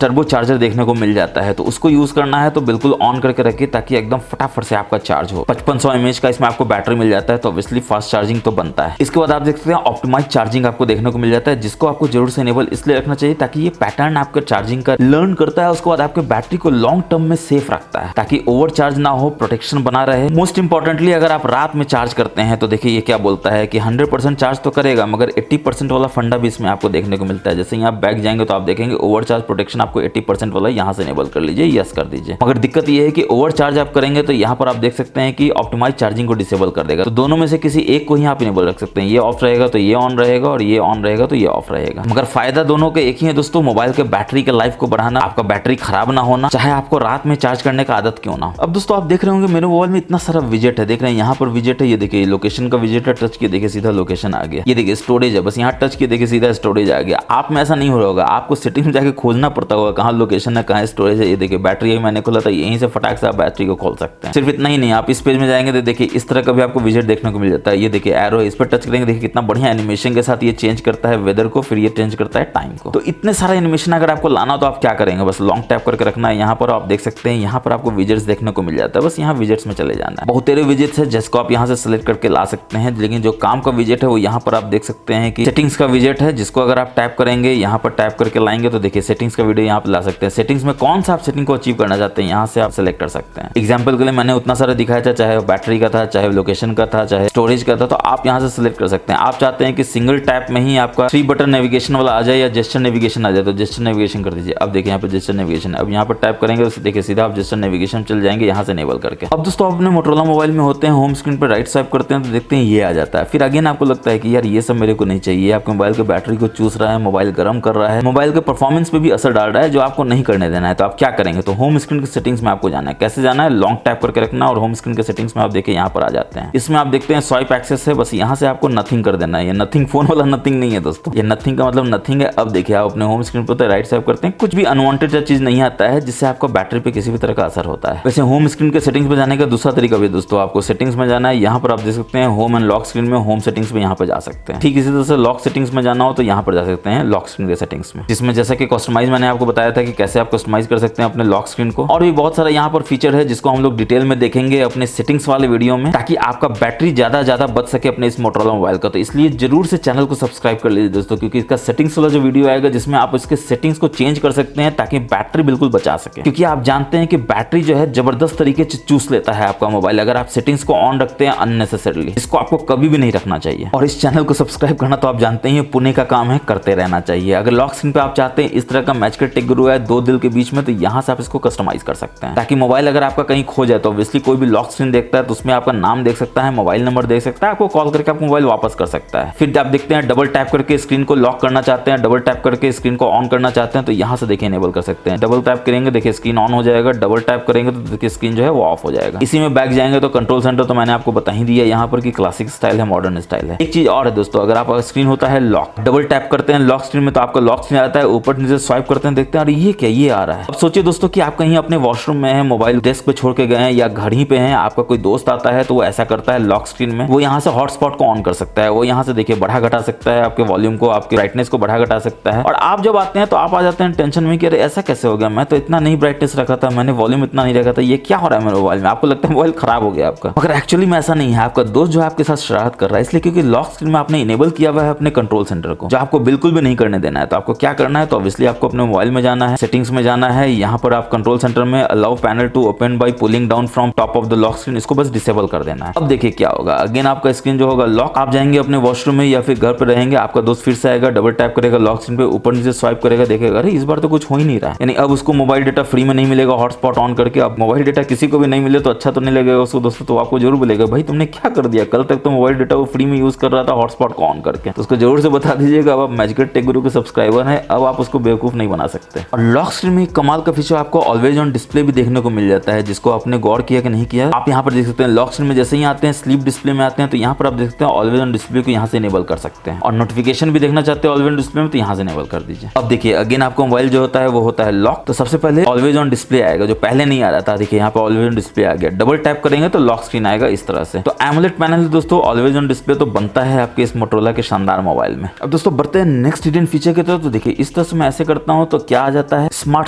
टर्बो चार्जर देखने को मिल जाता है। तो उसको यूज करना है तो बिल्कुल ऑन करके रखिए ताकि एकदम फटाफट से आपका चार्ज हो। 5500 mAh का इसमें आपको बैटरी मिल जाता है, तो ऑब्वियसली फास्ट चार्जिंग तो बनता है। इसके बाद आप देख सकते हैं ऑप्टिमाइज चार्जिंग आपको देखने को मिल जाता है, जिसको आपको जरूर से इनेबल इसलिए रखना चाहिए ताकि ये पैटर्न आपका चार्जिंग का लर्न करता है। उसके बाद आपके बैटरी को लॉन्ग टर्म में सेफ रखता है ताकि ओवर चार्ज ना हो, प्रोटेक्शन बना रहे। मोस्ट इंपॉर्टेंटली अगर आप रात में चार्ज करते हैं तो देखिए ये क्या बोलता है कि 100% चार्ज तो करेगा मगर 80% वाला फंडा भी इसमें आपको देखने को मिलता है। जैसे ही आप बैक जाएंगे तो आप देखेंगे ओवर चार्ज प्रोटेक्शन आपको 80% वाला यहाँ से इनेबल कर लीजिए, यस कर दीजिए। मगर दिक्कत ये है कि ओवर चार्ज आप करेंगे तो यहाँ पर आप देख सकते हैं कि ऑप्टिमाइज चार्जिंग को डिसेबल कर देगा। तो दोनों में से किसी एक को ही आप इनेबल रख सकते हैं, ये ऑफ रहेगा तो ये ऑन रहेगा और ये ऑन रहेगा तो ये ऑफ रहेगा। मगर फायदा दोनों के एक ही है दोस्तों, मोबाइल के बैटरी के लाइफ को बढ़ाना, आपका बैटरी खराब ना होना, चाहे आपको रात में चार्ज करने का आदत क्यों ना हो। अब दोस्तों आप देख रहे होंगे मेरे मोबाइल में इतना सारा विजेट है, देख रहे हैं यहाँ पर विजेट है, ये देखिए लोकेशन का विजेट है, टच किए देखिए सीधा लोकेशन आ गया। ये देखिए स्टोरेज है, बस यहाँ टच किए देखिए सीधा स्टोरेज आ गया। आप में ऐसा नहीं हो रहा होगा, आपको सेटिंग में जाके खोजना पड़ता होगा कहाँ लोकेशन है कहाँ स्टोरेज है। ये देखिए बैटरी मैंने खोला था, यहीं से फटाक से आप बैटरी को खोल सकते हैं। सिर्फ इतना ही नहीं, आप इस पेज में जाएंगे तो देखिए इस तरह का भी आपको विजेट देखने को मिल जाता है। ये देखिए एरो है, इस पर टच करेंगे देखिए कितना बढ़िया एनिमेशन के साथ ये चेंज करता है वेदर को, फिर ये चेंज करता है टाइम को। तो इतने सारे एनिमेशन अगर आपको लाना तो आप क्या करेंगे, बस लॉन्ग टैप करके रखना है। यहाँ पर आप देख सकते हैं यहाँ पर आपको विजेट्स देखने को मिल जाता है, बस यहाँ विजेट्स में चले जाना है। बहुत तेरे विजेट्स है जिसको आप यहाँ से सिलेक्ट करके ला सकते हैं, लेकिन जो काम का विजेट है वो यहाँ पर आप देख सकते हैं कि सेटिंग्स का विजेट है, जिसको अगर आप टैप करेंगे यहाँ पर टैप करके लाएंगे तो देखिए सेटिंग्स का वीडियो यहाँ पे ला सकते हैं। सेटिंग्स में कौन सा आप सेटिंग को अचीव करना चाहते हैं यहाँ से आप सिलेक्ट कर सकते हैं। एग्जाम्पल के लिए मैंने उतना सारा दिखाया था, चाहे बैटरी का था, चाहे लोकेशन का था, चाहे स्टोरेज का था, तो आप यहाँ से सिलेक्ट कर सकते हैं। आप चाहते हैं कि सिंगल टैप में ही आपका 3 बटन नेविगेशन वाला आ जाए या जेस्चर नेविगेशन आ जाए तो जेस्चर नेविगेशन कर दीजिए। अब देखिए यहाँ पे जेस्चर नेविगेशन, अब यहाँ पर टैप करेंगे तो देखिए सीधा आप जेस्चर नेविगेशन चल जाएंगे यहाँ से इनेबल करके। अब दोस्तों अपने मोटरोला मोबाइल में होते हैं, होम स्क्रीन पर राइट स्वाइप करते हैं तो देखते हैं ये आ जाता है। फिर अगेन आपको लगता है कि यार ये सब मेरे को नहीं चाहिए, आपके मोबाइल के बैटरी को चूस रहा है, मोबाइल गर्म कर रहा है, मोबाइल के परफॉर्मेंस पे भी असर डाल रहा है, जो आपको नहीं करने देना है। तो आप क्या करेंगे, तो होम स्क्रीन की सेटिंग्स में आपको जाना है। कैसे जाना है, लॉन्ग टैप करके रखना और होम स्क्रीन के सेटिंग्स में आप देखिए यहाँ पर आ जाते हैं। इसमें आप देखते हैं स्वाइप एक्सेस है, बस यहाँ से आपको नथिंग कर देना है। ये नथिंग फोन वाला नथिंग नहीं है दोस्तों, ये नथिंग का मतलब नथिंग है। अब देखिए आप अपने होम स्क्रीन पर राइट स्वाइप करते हैं, कुछ भी अनवांटेड चीज नहीं आता है जिससे आपको बैटरी पे किसी भी तरह का असर होता है। वैसे होम स्क्रीन के सेटिंग्स में जाने का दूसरा तरीका भी दोस्तों, आपको सेटिंग्स में जाना है। यहाँ पर आप देख सकते हैं होम एंड लॉक स्क्रीन में होम सेटिंग्स में यहाँ पर जा सकते हैं। ठीक इसी तरह से लॉक सेटिंग्स में जाना हो तो तो यहाँ पर जा सकते हैं लॉक स्क्रीन के सेटिंग्स में, जिसमें जैसा कि कस्टमाइज मैंने आपको बताया था कि कैसे आप कस्टमाइज कर सकते हैं अपने लॉक स्क्रीन को। और भी बहुत सारा यहाँ पर फीचर है जिसको हम लोग डिटेल में देखेंगे अपने सेटिंग्स वाले वीडियो में, ताकि आपका बैटरी ज्यादा बच सके अपने इस मोटोरोला मोबाइल का। तो इसलिए जरूर से चैनल को सब्सक्राइब कर लीजिए दोस्तों, क्योंकि इसका सेटिंग्स वाला जो वीडियो आएगा जिसमें आप इसके सेटिंग्स को चेंज कर सकते हैं ताकि बैटरी बिल्कुल बचा सके। क्योंकि आप जानते हैं कि बैटरी जो है जबरदस्त तरीके से चूस लेता है आपका मोबाइल अगर आप सेटिंग्स को ऑन रखते हैं अननेसेसरीली। इसको आपको कभी भी नहीं रखना चाहिए। और इस चैनल को सब्सक्राइब करना तो आप जानते हैं पुण्य का काम है, करते रहना चाहिए। अगर लॉक स्क्रीन पे आप चाहते हैं इस तरह का मैजिक टेक गुरु है 2 दिल के बीच में, तो यहाँ से आप इसको कस्टमाइज कर सकते हैं, ताकि मोबाइल अगर आपका कहीं खो जाए तो ऑब्वियसली कोई भी लॉक स्क्रीन देखता है तो उसमें आपका नाम देख सकता है, मोबाइल नंबर देख सकता है, आपको कॉल करके आपको मोबाइल वापस कर सकता है। फिर आप देखते हैं डबल टैप करके स्क्रीन को लॉक करना चाहते हैं, डबल टैप करके स्क्रीन को ऑन करना चाहते हैं, तो यहाँ से देखिए इनेबल कर सकते हैं। डबल टैप करेंगे देखिए स्क्रीन ऑन हो जाएगा, डबल टैप करेंगे तो देखिए स्क्रीन जो है वो ऑफ हो जाएगा। इसी में बैक जाएंगे तो कंट्रोल सेंटर तो मैंने आपको बता ही दिया यहाँ पर कि क्लासिक स्टाइल है, मॉडर्न स्टाइल है। एक चीज और है दोस्तों, अगर आपका स्क्रीन होता है लॉक, डबल टैप करते हैं लॉक स्क्रीन में तो आपका लॉक स्क्रीन आता है, ऊपर नीचे स्वाइप करते हैं देखते हैं अरे ये क्या ये आ रहा है। अब सोचिए दोस्तों कि आप कहीं अपने वॉशरूम में हैं, मोबाइल डेस्क पे छोड़ के गए हैं या घर ही पे हैं, आपका कोई दोस्त आता है तो वो ऐसा करता है लॉक स्क्रीन में, वो यहाँ से हॉटस्पॉट को ऑन कर सकता है, वो यहाँ से देखिए बढ़ा घटा सकता है, आपके वॉल्यूम को आपके ब्राइटनेस को बढ़ा घटा सकता है। और आप जब आते हैं तो आप आ जाते हैं टेंशन में कि अरे ऐसा कैसे हो गया, मैं तो इतना नहीं ब्राइटनेस रखा था, मैंने वॉल्यूम इतना नहीं रखा था, ये क्या हो रहा है मेरे मोबाइल में। आपको लगता है मोबाइल खराब हो गया आपका, मगर एक्चुअली में ऐसा नहीं है। आपका दोस्त जो है आपके साथ शरारत कर रहा है, इसलिए क्योंकि लॉक स्क्रीन में आपने इनेबल किया हुआ है अपने कंट्रोल सेंटर को, जो आपको बिल्कुल भी नहीं करने देना है। तो आपको क्या करना है, तो ऑब्वियसली आपको अपने मोबाइल में जाना है, सेटिंग्स में जाना है, यहाँ पर आप कंट्रोल सेंटर में allow panel to open by pulling down from top of the lock screen, इसको बस डिसेबल कर देना है। अब देखिए क्या होगा, अगेन आपका स्क्रीन जो होगा लॉक, आप जाएंगे अपने वॉशरूम में या फिर घर पे रहेंगे, आपका दोस्त फिर से आएगा, डबल टैप करेगा लॉक स्क्रीन पे, ऊपर नीचे स्वाइप करेगा, देखेगा अरे इस बार तो कुछ हो ही नहीं रहा, यानी अब उसको मोबाइल डेटा फ्री में नहीं मिलेगा हॉटस्पॉट ऑन करके। अब मोबाइल डेटा किसी को भी नहीं मिले तो अच्छा तो नहीं लगेगा उसको दोस्तों, तो आपको जरूर बोलेगा भाई तुमने क्या कर दिया, कल तक तो मोबाइल डेटा वो फ्री में यूज कर रहा था हॉटस्पॉट को ऑन करके। तो उसको जरूर से बता दीजिएगा, अब आप मैजिक टेक गुरु के सब्सक्राइबर हैं, अब आप उसको बेवकूफ नहीं बना सकते। और लॉक स्क्रीन में कमाल का फीचर आपको ऑलवेज ऑन डिस्प्ले भी देखने को मिल जाता है, जिसको आपने गौर किया कि नहीं किया। आप यहाँ पर देख सकते हैं लॉक स्क्रीन में जैसे ही आते हैं स्लीप डिस्प्ले में आते हैं तो यहाँ पर आप देख सकते हैं ऑलवेज ऑन डिस्प्ले को यहाँ से इनेबल कर सकते हैं। और नोटिफिकेशन भी देखना चाहते हैं ऑलवेज ऑन डिस्प्ले में तो यहाँ से इनेबल कर दीजिए। अब देखिए अगेन आपको मोबाइल जो होता है वो होता है लॉक, तो सबसे पहले ऑलवेज ऑन डिस्प्ले आएगा जो पहले नहीं आ रहा था। देखिए यहाँ पे ऑलवेज ऑन डिस्प्ले आ गया, डबल टैप करेंगे तो लॉक स्क्रीन आएगा इस तरह से। तो एमोलेड पैनल दोस्तों ऑलवेज ऑन डिस्प्ले तो बनता है आपके इस मोटोरोला के शानदार मोबाइल में। अब दोस्तों बढ़ते हैं नेक्स्ट हिडन फीचर की तरफ। तो देखिए इस तरह से मैं ऐसे करता हूँ तो क्या आ जाता है, स्मार्ट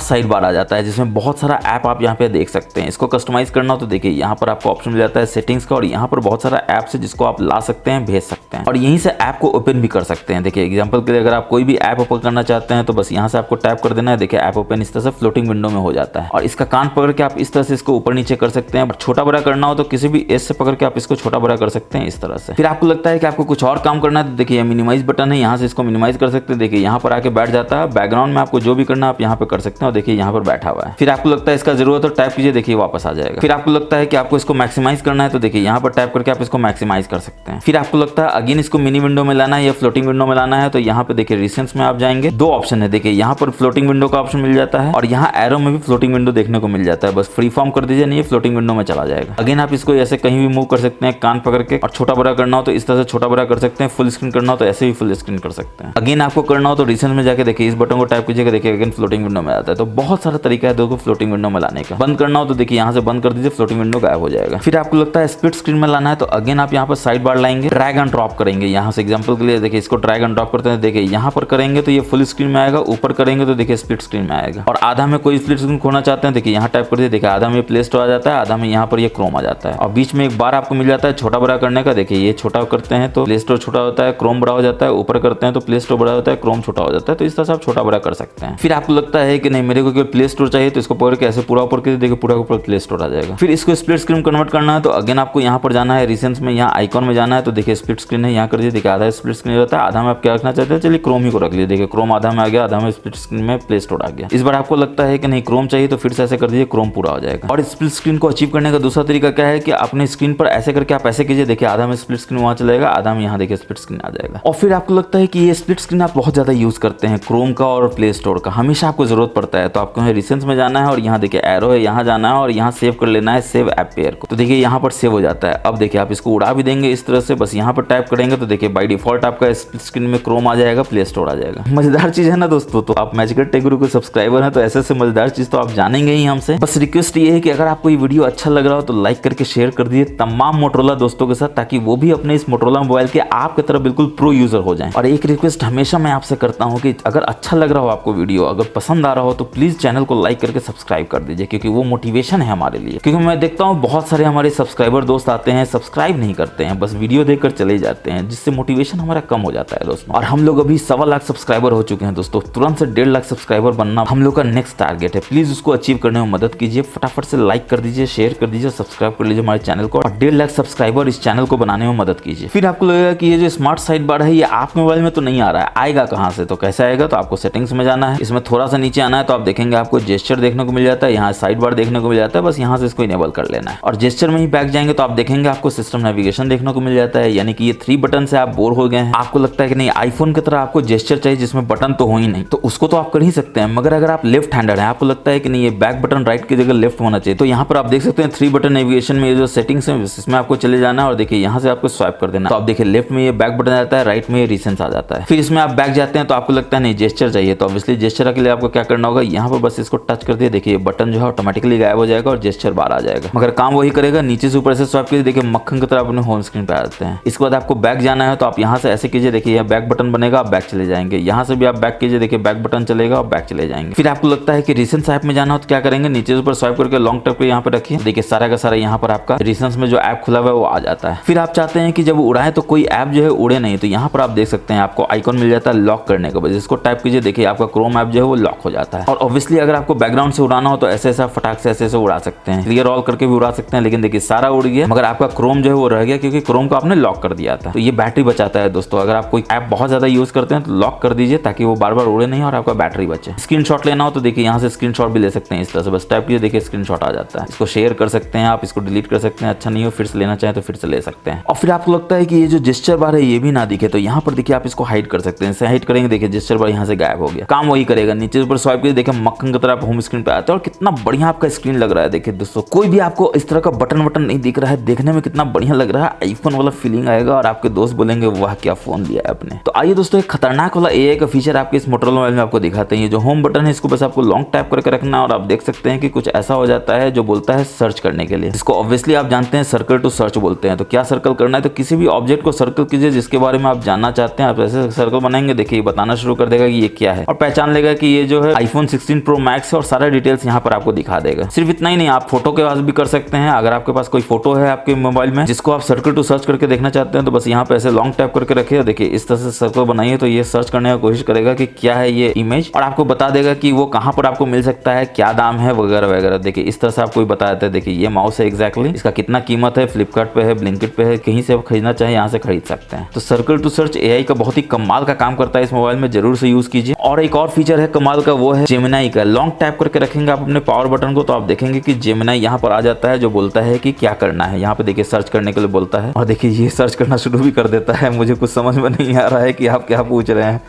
साइड बार आ जाता है, जिसमें बहुत सारा ऐप आप यहाँ पे देख सकते हैं। इसको कस्टमाइज करना हो तो देखिए यहाँ पर आपको ऑप्शन मिल जाता है सेटिंग्स का, और यहाँ पर बहुत सारा ऐप है जिसको आप ला सकते हैं, भेज सकते हैं, और यहीं से ऐप को ओपन भी कर सकते हैं। देखिए एग्जांपल के लिए अगर आप कोई भी ऐप ओपन करना चाहते हैं तो बस यहाँ से आपको टैप कर देना है, देखिए ऐप ओपन इस तरह से फ्लोटिंग विंडो में हो जाता है। और इसका कान पकड़ के आप इस तरह से इसको ऊपर नीचे कर सकते हैं। छोटा बड़ा करना हो तो किसी भी एज से पकड़ के आप इसको छोटा बड़ा कर सकते हैं इस तरह से। फिर आपको लगता है कि आपको कुछ और काम करना है तो देखिए मिनिमाइज बटन है, यहाँ से इसको मिनिमाइज कर सकते हैं। देखिए यहाँ पर आके बैठ जाता है, बैकग्राउंड में आपको जो भी करना है आप यहाँ पे कर सकते हैं, और देखिए यहाँ पर बैठा हुआ है। फिर आपको लगता है इसका जरूरत है तो टैप कीजिए, देखिए वापस आ जाएगा। फिर आपको लगता है कि आपको इसको मैक्सिमाइज करना है तो देखिए यहाँ पर टैप करके आप इसको मैक्सिमाइज कर सकते हैं। फिर आपको लगता है अगेन इसको मिनी विंडो में लाना है या फ्लोटिंग विंडो में लाना है तो यहाँ पे देखिए रिसेंट्स में आप जाएंगे, 2 ऑप्शन है। देखिए यहाँ पर फ्लोटिंग विंडो का ऑप्शन मिल जाता है और यहाँ एरो में भी फ्लोटिंग विंडो देखने को मिल जाता है। बस फ्री फॉर्म कर दीजिए, नहीं फ्लोटिंग विंडो में चला जाएगा। अगेन आप इसको ऐसे कहीं भी मूव कर सकते हैं कान पकड़ के, और छोटा बड़ा करना हो तो इस तरह से छोटा बड़ा कर सकते हैं, फुल स्क्रीन करना हो तो ऐसे भी फुल स्क्रीन कर सकते हैं। अगेन आपको करना हो तो रिसेंट में जाके देखिए इस बटन को टैप कीजिएगा, देखिए अगेन फ्लोटिंग विंडो में आता है। तो बहुत सारा तरीका है दोस्तों फ्लोटिंग विंडो में लाने का। बंद करना हो तो देखिए यहाँ से बंद कर दीजिए, फ्लोटिंग विंडो गायब हो जाएगा। फिर आपको लगता है स्प्लिट स्क्रीन में लाना है तो अगेन आप यहाँ पर साइड बार लाएंगे, ड्रैग एंड ड्रॉप करेंगे। यहाँ से एग्जांपल के लिए देखिए इसको ड्रैग एंड ड्रॉप करते हैं, देखिए यहाँ पर करेंगे तो ये फुल स्क्रीन में आएगा, ऊपर करेंगे तो देखिए स्प्लिट स्क्रीन में आएगा। और आधा में कोई स्प्लिट स्क्रीन खोलना चाहते हैं देखिए यहाँ टाइप कर दिए, देखिए आधा में प्ले स्टोर आ जाता है, आधा में यहाँ पर ये क्रोम आ जाता है। और बीच में एक बार आपको मिल जाता है छोटा बड़ा करने का। देखिए ये छोटा करते हैं तो प्ले स्टोर छोटा होता है, क्रोम बड़ा हो जाता है, ऊपर करते हैं तो प्ले स्टोर बड़ा होता है, क्रोम छोटा हो जाता है। तो इस तरह से आप छोटा बड़ा कर सकते हैं। फिर आपको लगता है कि नहीं मेरे को प्ले स्टोर चाहिए तो इसको पकड़ के ऐसे पूरा ऊपर कर देखिए पूरा ऊपर प्ले स्टोर आ जाएगा। फिर इसको स्प्लिट स्क्रीन कन्वर्ट करना है तो अगेन आपको यहाँ पर जाना है रिसेंट्स में, यहाँ आइकॉन में जाना है तो देखिए स्प्लिट स्क्रीन है, यहाँ कर दीजिए। देखिए आधा स्प्लिट स्क्रीन रहता है, आधा में आप क्या रखना चाहते हैं, चलिए क्रोम ही को रख लीजिए। देखिए क्रोम आधा में आ गया, आधा में स्प्लिट स्क्रीन में प्ले स्टोर आ गया। इस बार आपको लगता है कि नहीं क्रोम चाहिए तो फिर से ऐसे कर दीजिए, क्रोम पूरा हो जाएगा। और स्प्लिट स्क्रीन को अचीव करने का दूसरा तरीका क्या है कि अपने स्क्रीन पर ऐसे करके आप ऐसे कीजिए, देखिए आधा में स्प्लिट स्क्रीन वहां चलेगा, आधा में यहाँ देखिए स्प्लिट स्क्रीन आ जाएगा। और फिर आपको लगता है कि ये स्प्लिट स्क्रीन आप बहुत ज्यादा यूज करते हैं क्रोम का और प्ले स्टोर का, हमेशा आपको जरूरत पड़ता है, तो आपको रिसेंट्स में जाना है और यहाँ देखिए एरो है, यहाँ जाना है और यहाँ सेव कर लेना है सेव ऐप पेयर को। तो देखिए यहाँ पर सेव हो जाता है। अब देखिए आप इसको उड़ा भी देंगे इस तरह से, बस यहाँ पर टाइप करेंगे तो देखिए बाय डिफॉल्ट आपका स्प्लिट स्क्रीन में क्रोम आ जाएगा, प्ले स्टोर आ जाएगा। मजेदार चीज है ना दोस्तों। तो आप मैजिक टेक गुरु के सब्सक्राइबर हैं तो ऐसे मजेदार चीज तो आप जानेंगे ही हमसे। बस रिक्वेस्ट ये है कि अगर आपको ये वीडियो अच्छा लग रहा हो तो लाइक करके शेयर कर दीजिए तमाम मोटोरोला दोस्तों के साथ, ताकि वो भी अपने इस मोटोरोला मोबाइल के आपकी तरह बिल्कुल प्रो यूजर हो जाएं। और एक एक रिक्वेस्ट हमेशा मैं आपसे करता हूँ कि अगर अच्छा लग रहा हो आपको वीडियो, अगर पसंद आ रहा हो तो प्लीज चैनल को लाइक करके सब्सक्राइब कर दीजिए, क्योंकि वो मोटिवेशन है हमारे लिए। क्योंकि मैं देखता हूँ बहुत सारे हमारे सब्सक्राइबर दोस्त आते हैं, सब्सक्राइब नहीं करते हैं, बस वीडियो देखकर चले जाते हैं, जिससे मोटिवेशन हमारा कम हो जाता है दोस्तों। और हम लोग अभी 1.25 लाख सब्सक्राइबर हो चुके हैं दोस्तों। तुरंत से 1.5 लाख सब्सक्राइबर बनना हम लोग का नेक्स्ट टारगेट है। प्लीज उसको अचीव करने में मदद कीजिए। फटाफट से लाइक कर दीजिए, शेयर कर दीजिए, सब्सक्राइब कर लीजिए हमारे चैनल को, और 1.5 लाख सब्सक्राइबर इस चैनल को बनाने में मदद कीजिए। फिर आपको लगेगा कि ये जो स्मार्ट साइड बार है ये आपके मोबाइल में तो नहीं आ रहा है, आएगा कहाँ से? तो कैसे आएगा? तो आपको सेटिंग्स में जाना है, इसमें थोड़ा सा नीचे आना है तो आप देखेंगे आपको जेस्चर देखने को मिल जाता है, यहाँ साइड बार देखने को मिल जाता है, बस यहाँ से इसको इनेबल कर लेना है। और जेस्चर में ही बैक जाएंगे तो आप देखेंगे आपको सिस्टम नेविगेशन देखने को मिल जाता है। यानी कि ये 3 बटन से आप बोर हो गए हैं, आपको लगता है कि नहीं आईफोन की तरह आपको जेस्चर चाहिए जिसमें बटन तो हो ही नहीं, तो उसको तो आप कर ही सकते हैं। मगर अगर आप लेफ्ट हैंडर हैं, आपको लगता है कि नहीं ये बैक बटन राइट की जगह लेफ्ट होना चाहिए, तो यहाँ पर आप देख सकते हैं 3 बटन नेविगेशन में ये जो सेटिंग्स है इसमें आपको चले जाना है और देखिए यहाँ से आपको स्वाइप कर देना। तो आप देखिए लेफ्ट में ये बैक बटन आता है, राइट में ये रिसेंस आ जाता है। फिर इसमें आप बैक जाते हैं तो आपको लगता है नहीं जेस्चर चाहिए, तो ऑब्वियसली जेस्चर के लिए आपको क्या करना होगा, यहाँ पर बस इसको टच कर दिए, देखिए बटन जो है ऑटोमेटिकली गायब हो जाएगा और जेस्चर बाहर आ जाएगा। मगर काम वही करेगा, नीचे से ऊपर से स्वाइप कीजिए, देखिए मक्खन की तरह अपने होम स्क्रीन पे आ जाते हैं। इसके बाद आपको बैक जाना है तो आप यहाँ से ऐसे कीजिए, देखिए यहाँ बैक बटन बनेगा, आप बैक चले जाएंगे। यहाँ से भी आप बैक कीजिए, देखिए बैक बटन चलेगा और बैक चले जाएंगे। फिर आपको लगता है कि रिसेंस ऐप में जाना हो तो क्या करेंगे, नीचे से ऊपर स्वाइप करके लॉन्ग टर्म पे यहाँ पे रखिए, देखिए सारा का सारा यहाँ पर आपका रिसेंस में जो ऐप खुला हुआ है वो आ जाता है। फिर आप चाहते हैं कि जब उड़ाए तो कोई ऐप जो है उड़े नहीं, तो यहाँ पर आप देख सकते हैं आपको आइकॉन मिल जाता है लॉक करने के बाद, इसको टाइप कीजिए, देखिए आपका क्रोम ऐप जो है वो लॉक हो जाता है। और ऑब्वियसली अगर आपको बैकग्राउंड से उड़ाना हो तो ऐसे ऐसा फटाक से ऐसे उड़ा सकते हैं, क्लियर ऑल करके भी उड़ा सकते हैं, लेकिन देखिए सारा उड़ गया मगर आपका क्रोम जो है वो रह गया, क्योंकि क्रोम को आपने लॉक कर दिया था। तो ये बैटरी बचाता है दोस्तों। अगर आप कोई ऐप बहुत ज्यादा यूज करते हैं तो लॉक कर दीजिए ताकि वो बार बार उड़े नहीं और आपका बैटरी बचे। स्क्रीनशॉट लेना हो तो देखिए यहाँ से स्क्रीनशॉट भी ले सकते हैं, इस तरह से बस टाइप कीजिए, देखिए स्क्रीनशॉट आ जाता है। इसको शेयर कर सकते हैं आप, इसको डिलीट कर सकते हैं, अच्छा नहीं हो फिर से लेना चाहें तो फिर से ले सकते हैं। और फिर आपको लगता है कि ये जो जेस्चर बार है ये भी ना दिखे, तो यहाँ पर देखिए आप इसको हाइड कर सकते हैं। इसे हाइड करेंगे, देखिए जेस्चर बार यहाँ से गायब हो गया। काम वही करेगा, नीचे ऊपर स्वाइप कीजिए, देखिए मक्खन की तरह आप होम स्क्रीन पे आते हैं और कितना बढ़िया आपका स्क्रीन लग रहा है। देखिए दोस्तों कोई भी आपको इस तरह का बटन नहीं दिख रहा है, देखने में कितना बढ़िया लग रहा है, आईफोन वाला फीलिंग आएगा और आपके दोस्त बोलेंगे वाह क्या फोन लिया है आपने। तो आइए दोस्तों एक खतरनाक वाला एआई का फीचर आपके इस मोटोरोला मोबाइल में आपको दिखाते हैं। ये जो होम बटन है इसको बस आपको लॉन्ग टैप करके रखना है और आप देख सकते हैं कि कुछ ऐसा हो जाता है जो बोलता है सर्च करने के लिए। इसको ऑब्वियसली आप जानते हैं सर्कल टू सर्च बोलते हैं। तो क्या सर्कल करना है, तो किसी भी ऑब्जेक्ट को सर्कल कीजिए जिसके बारे में आप जानना चाहते हैं। आप ऐसे सर्कल बनाएंगे, देखिए बताना शुरू कर देगा कि ये क्या है और पहचान लेगा कि ये जो है आईफोन 16 प्रो मैक्स है और सारा डिटेल्स यहाँ पर आपको दिखा देगा। सिर्फ इतना ही नहीं, आप फोटो के पास भी कर सकते हैं। अगर आपके पास कोई फोटो है आपके मोबाइल में जिसको आप सर्कल टू सर्च करके देखना चाहते हैं तो बस यहाँ पे ऐसे लॉन्ग टैप करके रखिए, देखिए इस तरह से सर्कल बनाइए तो ये सर्च करने की कोशिश करेगा कि क्या है ये इमेज और आपको बता देगा कि वो कहाँ पर आपको मिल सकता है, क्या दाम है वगैरह वगैरह। देखिए इस तरह से आपको बता देता है, देखिए ये माउस है एग्जैक्टली, इसका कितना कीमत है, फ्लिपकार्ट पे है, ब्लिंकिट पे है, कहीं से आप खरीदना चाहे यहाँ से खरीद सकते हैं। तो सर्कल टू सर्च एआई का बहुत ही कमाल का काम करता है इस मोबाइल में, जरूर से यूज कीजिए। और एक और फीचर है कमाल का, वो है जेमिनाई का। लॉन्ग टैप करके रखेंगे आप अपने पावर बटन को तो आप देखेंगे कि जेमिनाई यहाँ पर आ जाता है जो बोलता है कि क्या करना है। यहाँ पे देखिए सर्च करने के लिए बोलता है और देखिए ये सर्च करना शुरू भी कर देता है। मुझे कुछ समझ में नहीं आ रहा है कि आप क्या पूछ रहे हैं।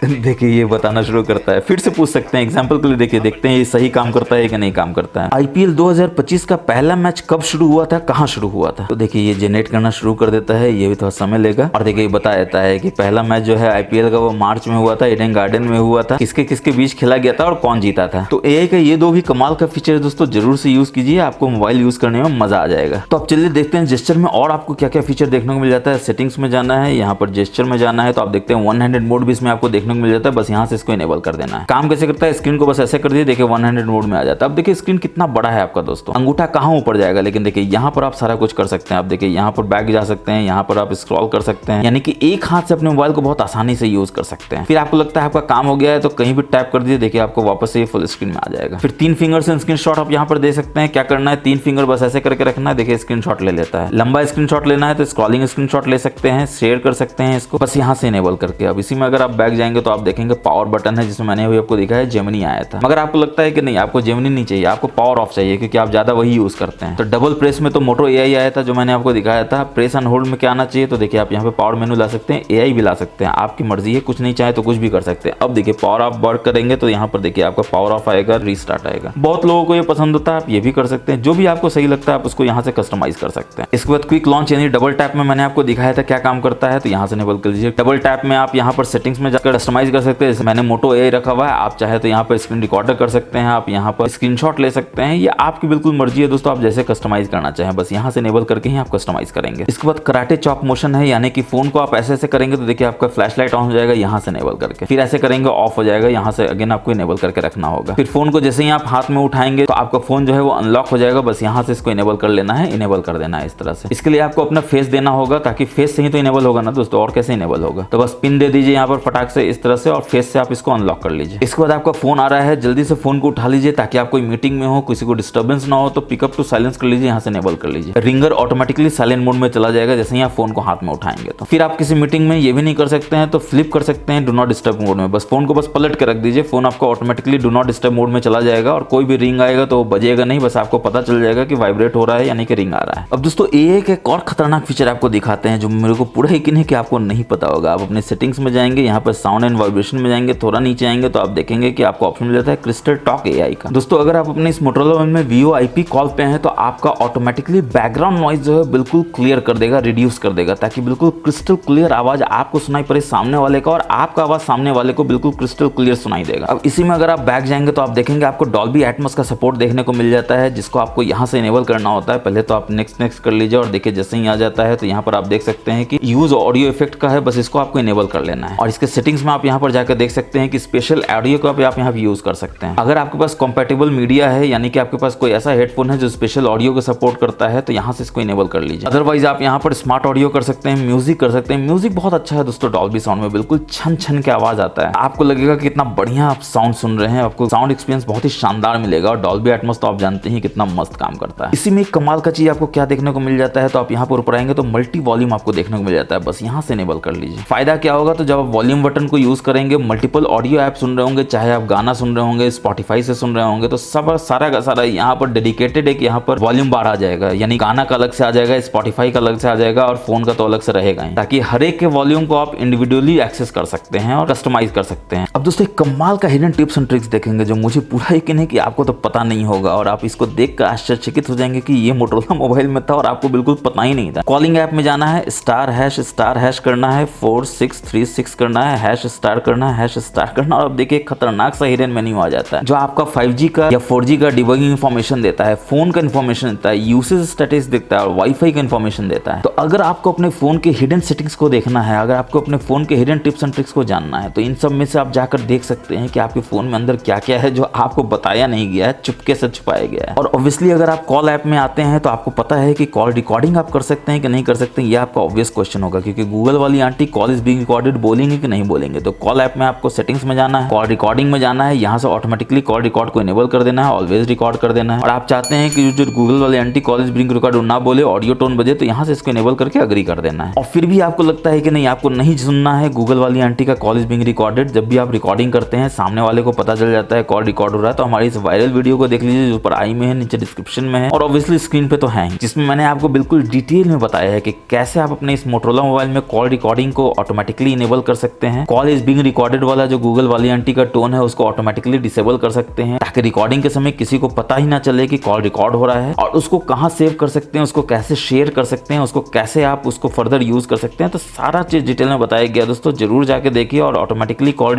देखिए ये बताना शुरू करता है, फिर से पूछ सकते हैं एग्जांपल के लिए। देखिए देखते हैं ये सही काम करता है कि नहीं काम करता है। आईपीएल 2025 का पहला मैच कब शुरू हुआ था, कहां शुरू हुआ था, तो देखिए ये जनरेट करना शुरू कर देता है, ये भी थोड़ा समय लेगा। और देखिए ये बता देता है कि पहला मैच जो है आईपीएल का वो मार्च में हुआ था, ईडन गार्डन में हुआ था, किसके किसके बीच खेला गया था और कौन जीता था। तो एआई का ये 2 भी कमाल का फीचर है दोस्तों, जरूर से यूज कीजिए, आपको मोबाइल यूज करने में मजा आ जाएगा। तो अब चलिए देखते हैं जेस्चर में और आपको क्या क्या फीचर देखने को मिल जाता है। सेटिंग्स में जाना है, यहाँ पर जेस्चर में जाना है तो आप देखते हैं 1 हैंडेड मोड भी इसमें आपको देखने को मिल जाता है, बस यहाँ इसको इनेबल कर देना है। काम कैसे करता है, स्क्रीन को बस ऐसे कर दिए, देखिए 1 हैंडेड मोड में आ जाता है। अब देखिए स्क्रीन कितना बड़ा है आपका दोस्तों, अंगूठा कहाँ ऊपर जाएगा, लेकिन देखिए यहाँ पर आप सारा कुछ कर सकते हैं। आप देखिए यहाँ पर बैक जा सकते हैं, यहाँ पर आप स्क्रॉल कर सकते हैं, यानी कि एक हाथ से अपने मोबाइल को बहुत आसानी से यूज कर सकते हैं। फिर आपको लगता है आपका काम हो गया है तो कहीं भी टैप कर दीजिए, देखिए आपको वापस से फुल स्क्रीन में आ जाएगा। फिर 3 फिंगर से स्क्रीनशॉट आप यहाँ पर दे सकते हैं। क्या करना है, 3 फिंगर बस ऐसे करके रखना है, देखिए स्क्रीनशॉट ले लेता है। लंबा स्क्रीनशॉट लेना है तो स्क्रॉलिंग स्क्रीनशॉट ले सकते हैं, शेयर कर सकते हैं इसको बस यहाँ से इनेबल करके। अब इसी में अगर आप बैक जाएंगे तो आप देखेंगे पावर बटन है जिसमें मैंने आपको दिखा है जेमिनी आया था, मगर आपको लगता है कि नहीं आपको जेमिनी नहीं चाहिए, आपको पावर ऑफ चाहिए क्योंकि आप ज्यादा वही यूज करते हैं। तो डबल प्रेस में तो मोटो एआई आया था जो मैंने आपको दिखाया था। प्रेस एंड होल्ड में क्या आना चाहिए, तो देखिए आप यहाँ पे पावर मेनू ला सकते हैं, एआई भी ला सकते हैं, आपकी मर्जी है, कुछ नहीं चाहे तो कुछ भी कर सकते हैं। अब देखिए पावर ऑफ वर्क करेंगे तो यहाँ पर देखिए आपका पावर ऑफ आएगा, रीस्टार्ट आएगा। बहुत लोगों को ये पसंद होता है, आप ये भी कर सकते हैं, जो भी आपको सही लगता है आप उसको यहाँ से कस्टमाइज कर सकते हैं। इसके बाद क्विक लॉन्च यानी डबल टैप में मैंने आपको दिखाया था क्या काम करता है, तो यहाँ से इनेबल कर लीजिए। डबल टैप में आप यहाँ पर सेटिंग्स में जाकर कस्टमाइज कर सकते हैं। जैसे मैंने मोटो ए रखा हुआ है, आप चाहे तो यहाँ पर स्क्रीन रिकॉर्डर कर सकते हैं, आप यहाँ पर स्क्रीनशॉट ले सकते हैं, ये आपकी बिल्कुल मर्जी है दोस्तों, आप जैसे कस्टमाइज करना चाहें बस यहाँ से इनेबल करके ही आप कस्टमाइज करेंगे। इसके बाद कराटे चॉप मोशन है, यानी कि फोन को आप ऐसे ऐसे करेंगे तो देखिए आपका फ्लैश लाइट ऑन हो जाएगा यहाँ से इनेबल करके, फिर ऐसे करेंगे ऑफ हो जाएगा, यहाँ से अगेन आपको इनेबल करके रखना होगा। फिर फोन को जैसे ही आप हाथ में उठाएंगे तो आपका फोन जो है वो अनलॉक हो जाएगा, बस यहाँ से इसको इनेबल कर लेना है, इनेबल कर देना है इस तरह से। इसके लिए आपको अपना फेस देना होगा, ताकि फेस से ही तो इनेबल होगा ना दोस्तों, और कैसे इनेबल होगा। तो बस पिन दे दीजिए यहाँ पर फटाक से इस तरह से, और फेस से आप इसको अनलॉक कर लीजिए। इसके बाद आपका फोन आ रहा है, जल्दी से फोन को उठा लीजिए ताकि आप कोई मीटिंग में हो, किसी को डिस्टर्बेंस ना हो, तो पिकअप टू साइलेंस कर लीजिए, यहाँ से इनेबल कर लीजिए। रिंगर ऑटोमेटिकली साइलेंट मोड में चला जाएगा जैसे ही आप फोन को हाथ में उठाएंगे। तो फिर आप किसी मीटिंग में ये भी नहीं कर सकते हैं तो फ्लिप कर सकते हैं डू नॉट डिस्टर्ब मोड में, बस फोन को बस पलट के रख दीजिए, फोन आपको automatically do not disturb mode में चला जाएगा, और कोई भी रिंग आएगा तो बजेगा नहीं, बस आपको पता चल जाएगा कि वाइब्रेट हो रहा है यानी कि रिंग आ रहा है। अब दोस्तों एक और खतरनाक फीचर आपको दिखाते हैं जो मेरे को पूरा यकीन है कि आपको नहीं पता होगा। आप अपने सेटिंग्स में जाएंगे, यहाँ पर साउंड एंड वाइब्रेशन में जाएंगे, थोड़ा नीचे आएंगे तो आप देखेंगे कि आपको ऑप्शन मिल जाता है क्रिस्टल टॉक एआई का। दोस्तों अगर आप अपने इस मोटोरोला मोबाइल में वीओआईपी कॉल पे हैं तो आपका ऑटोमेटिकली बैकग्राउंड नॉइज जो है बिल्कुल क्लियर कर देगा, रिड्यूस कर देगा, ताकि बिल्कुल क्रिस्टल क्लियर आवाज आपको सुनाई पड़े सामने वाले का, और आपका आवाज सामने वाले को बिल्कुल क्रिस्टल क्लियर सुनाई देगा। अब इसी में अगर आप बैक जाएंगे तो आप देखेंगे आपको डॉल्बी एटमॉस का सपोर्ट देखने को मिल जाता है, जिसको आपको यहाँ से इनेबल करना होता है। पहले तो आप नेक्स्ट कर लीजिए, और देखिए जैसे ही आ जाता है तो यहाँ पर आप देख सकते हैं कि यूज ऑडियो इफेक्ट का है, बस इसको आपको इनेबल कर लेना है। और इसके सेटिंग्स में आप यहाँ पर जाकर देख सकते हैं कि स्पेशल ऑडियो को आप यहाँ यूज कर सकते हैं। अगर आपके पास कंपैटिबल मीडिया है, यानी कि आपके पास कोई ऐसा हेडफोन है जो स्पेशल ऑडियो को सपोर्ट करता है, तो यहाँ से इसको इनेबल कर लीजिए। अदरवाइज आप यहाँ पर स्मार्ट ऑडियो कर सकते हैं, म्यूजिक कर सकते हैं। म्यूजिक बहुत अच्छा है दोस्तों, डॉल्बी साउंड में बिल्कुल छन छन के आवाज आता है, आपको लगेगा कि कितना बढ़िया आप साउंड सुन रहे हैं, आपको साउंड एक्सपीरियंस बहुत ही शानदार मिलेगा। और डॉल्बी एटमॉस तो आप जानते हैं कितना मस्त काम करता है। इसी में एक कमाल का चीज आपको क्या देखने को मिल जाता है, तो आप यहाँ पर ऊपर आएंगे तो मल्टी वॉल्यूम आपको देखने को मिल जाता है, बस यहाँ से इनेबल कर लीजिए। फायदा क्या होगा, तो जब आप वॉल्यूम बटन को यूज करेंगे, मल्टीपल ऑडियो ऐप सुन रहे होंगे, चाहे आप गाना सुन रहे होंगे, स्पॉटिफाई से सुन रहे होंगे, तो सब सारा का सारा यहाँ पर डेडिकेटेड है कि यहाँ पर वॉल्यूम बार आ जाएगा, यानी गाना का अलग से आ जाएगा, स्पॉटिफाई का अलग से आ जाएगा, और फोन का तो अलग से रहेगा ही, ताकि हर एक के वॉल्यूम को आप इंडिविजुअली एक्सेस कर सकते हैं और कस्टमाइज कर सकते हैं। अब दोस्तों एक कमाल का हिडन टिप्स एंड ट्रिक्स देखेंगे जो मुझे पूरा यकीन है कि आपको तो पता नहीं होगा, और आप इसको देखकर आश्चर्यचकित हो जाएंगे कि ये मोटोरोला मोबाइल में था और आपको बिल्कुल पता ही नहीं था। कॉलिंग ऐप में जाना है, स्टार हैश करना है, 4636 करना है, हैश स्टार करना है, हैश स्टार करना, और अब देखिए खतरनाक सा हिडन मेन्यू आ जाता है जो आपका 5G का या 4G का डिबगिंग इन्फॉर्मेशन देता है, फोन का इन्फॉर्मेशन देता है, यूसेज स्टेटस देता है, और वाईफाई का इन्फॉर्मेशन देता है। तो अगर आपको अपने फोन के हिडन सेटिंग्स को देखना है, अगर आपको अपने फोन के हिडन टिप्स एंड ट्रिक्स को जानना है, तो इन सब में से आप जाकर देख सकते हैं कि आपके फोन में अंदर क्या क्या है जो आपको बताया नहीं गया है, चुपके से छुपाया गया है। और ऑब्वियसली अगर आप कॉल ऐप में आते हैं तो आपको पता है कि कॉल रिकॉर्डिंग आप कर सकते हैं कि नहीं कर सकते, ये आपका ऑब्वियस क्वेश्चन होगा, क्योंकि गूगल वाली aunty call is being recorded बोलेंगे कि नहीं बोलेंगे। तो कॉल ऐप में आपको सेटिंग्स में जाना है, कॉल रिकॉर्डिंग में जाना है, यहाँ से ऑटोमेटिकली कॉल रिकॉर्ड को इनेबल कर देना है, ऑलवेज रिकॉर्ड कर देना है। और आप चाहते हैं कि जो गूगल वाली aunty call is being record ना बोले, ऑडियो टोन बजे, तो यहाँ से इसको इनेबल करके अग्री कर देना है। और फिर भी आपको लगता है कि नहीं, आपको नहीं सुनना है गूगल वाली आंटी का कॉल इज बीइंग रिकॉर्डेड, जब भी आप रिकॉर्डिंग करते हैं सामने वाले को पता चल जाता है कॉल रिकॉर्ड हो रहा है, तो हमारी इस वायरल वीडियो को देख लीजिए जो ऊपर आई में है, नीचे डिस्क्रिप्शन में है, और ऑब्वियसली स्क्रीन पे तो है ही, जिसमें मैंने आपको बिल्कुल डिटेल में बताया है कि कैसे आप अपने इस मोटोरोला मोबाइल में कॉल रिकॉर्डिंग को ऑटोमेटिकली इनेबल कर सकते हैं। कॉल इज बीइंग रिकॉर्डेड वाला जो गूगल वाली आंटी का टोन है उसको ऑटोमेटिकली डिसेबल कर सकते हैं, ताकि रिकॉर्डिंग के समय किसी को पता ही ना चले कि कॉल रिकॉर्ड हो रहा है। और उसको कहाँ सेव कर सकते हैं, उसको कैसे शेयर कर सकते हैं, उसको कैसे आप उसको फर्दर यूज कर सकते हैं, तो सारा चीज डिटेल में बताया गया दोस्तों, जरूर जाके देखिए और ऑटोमेटिकली कॉल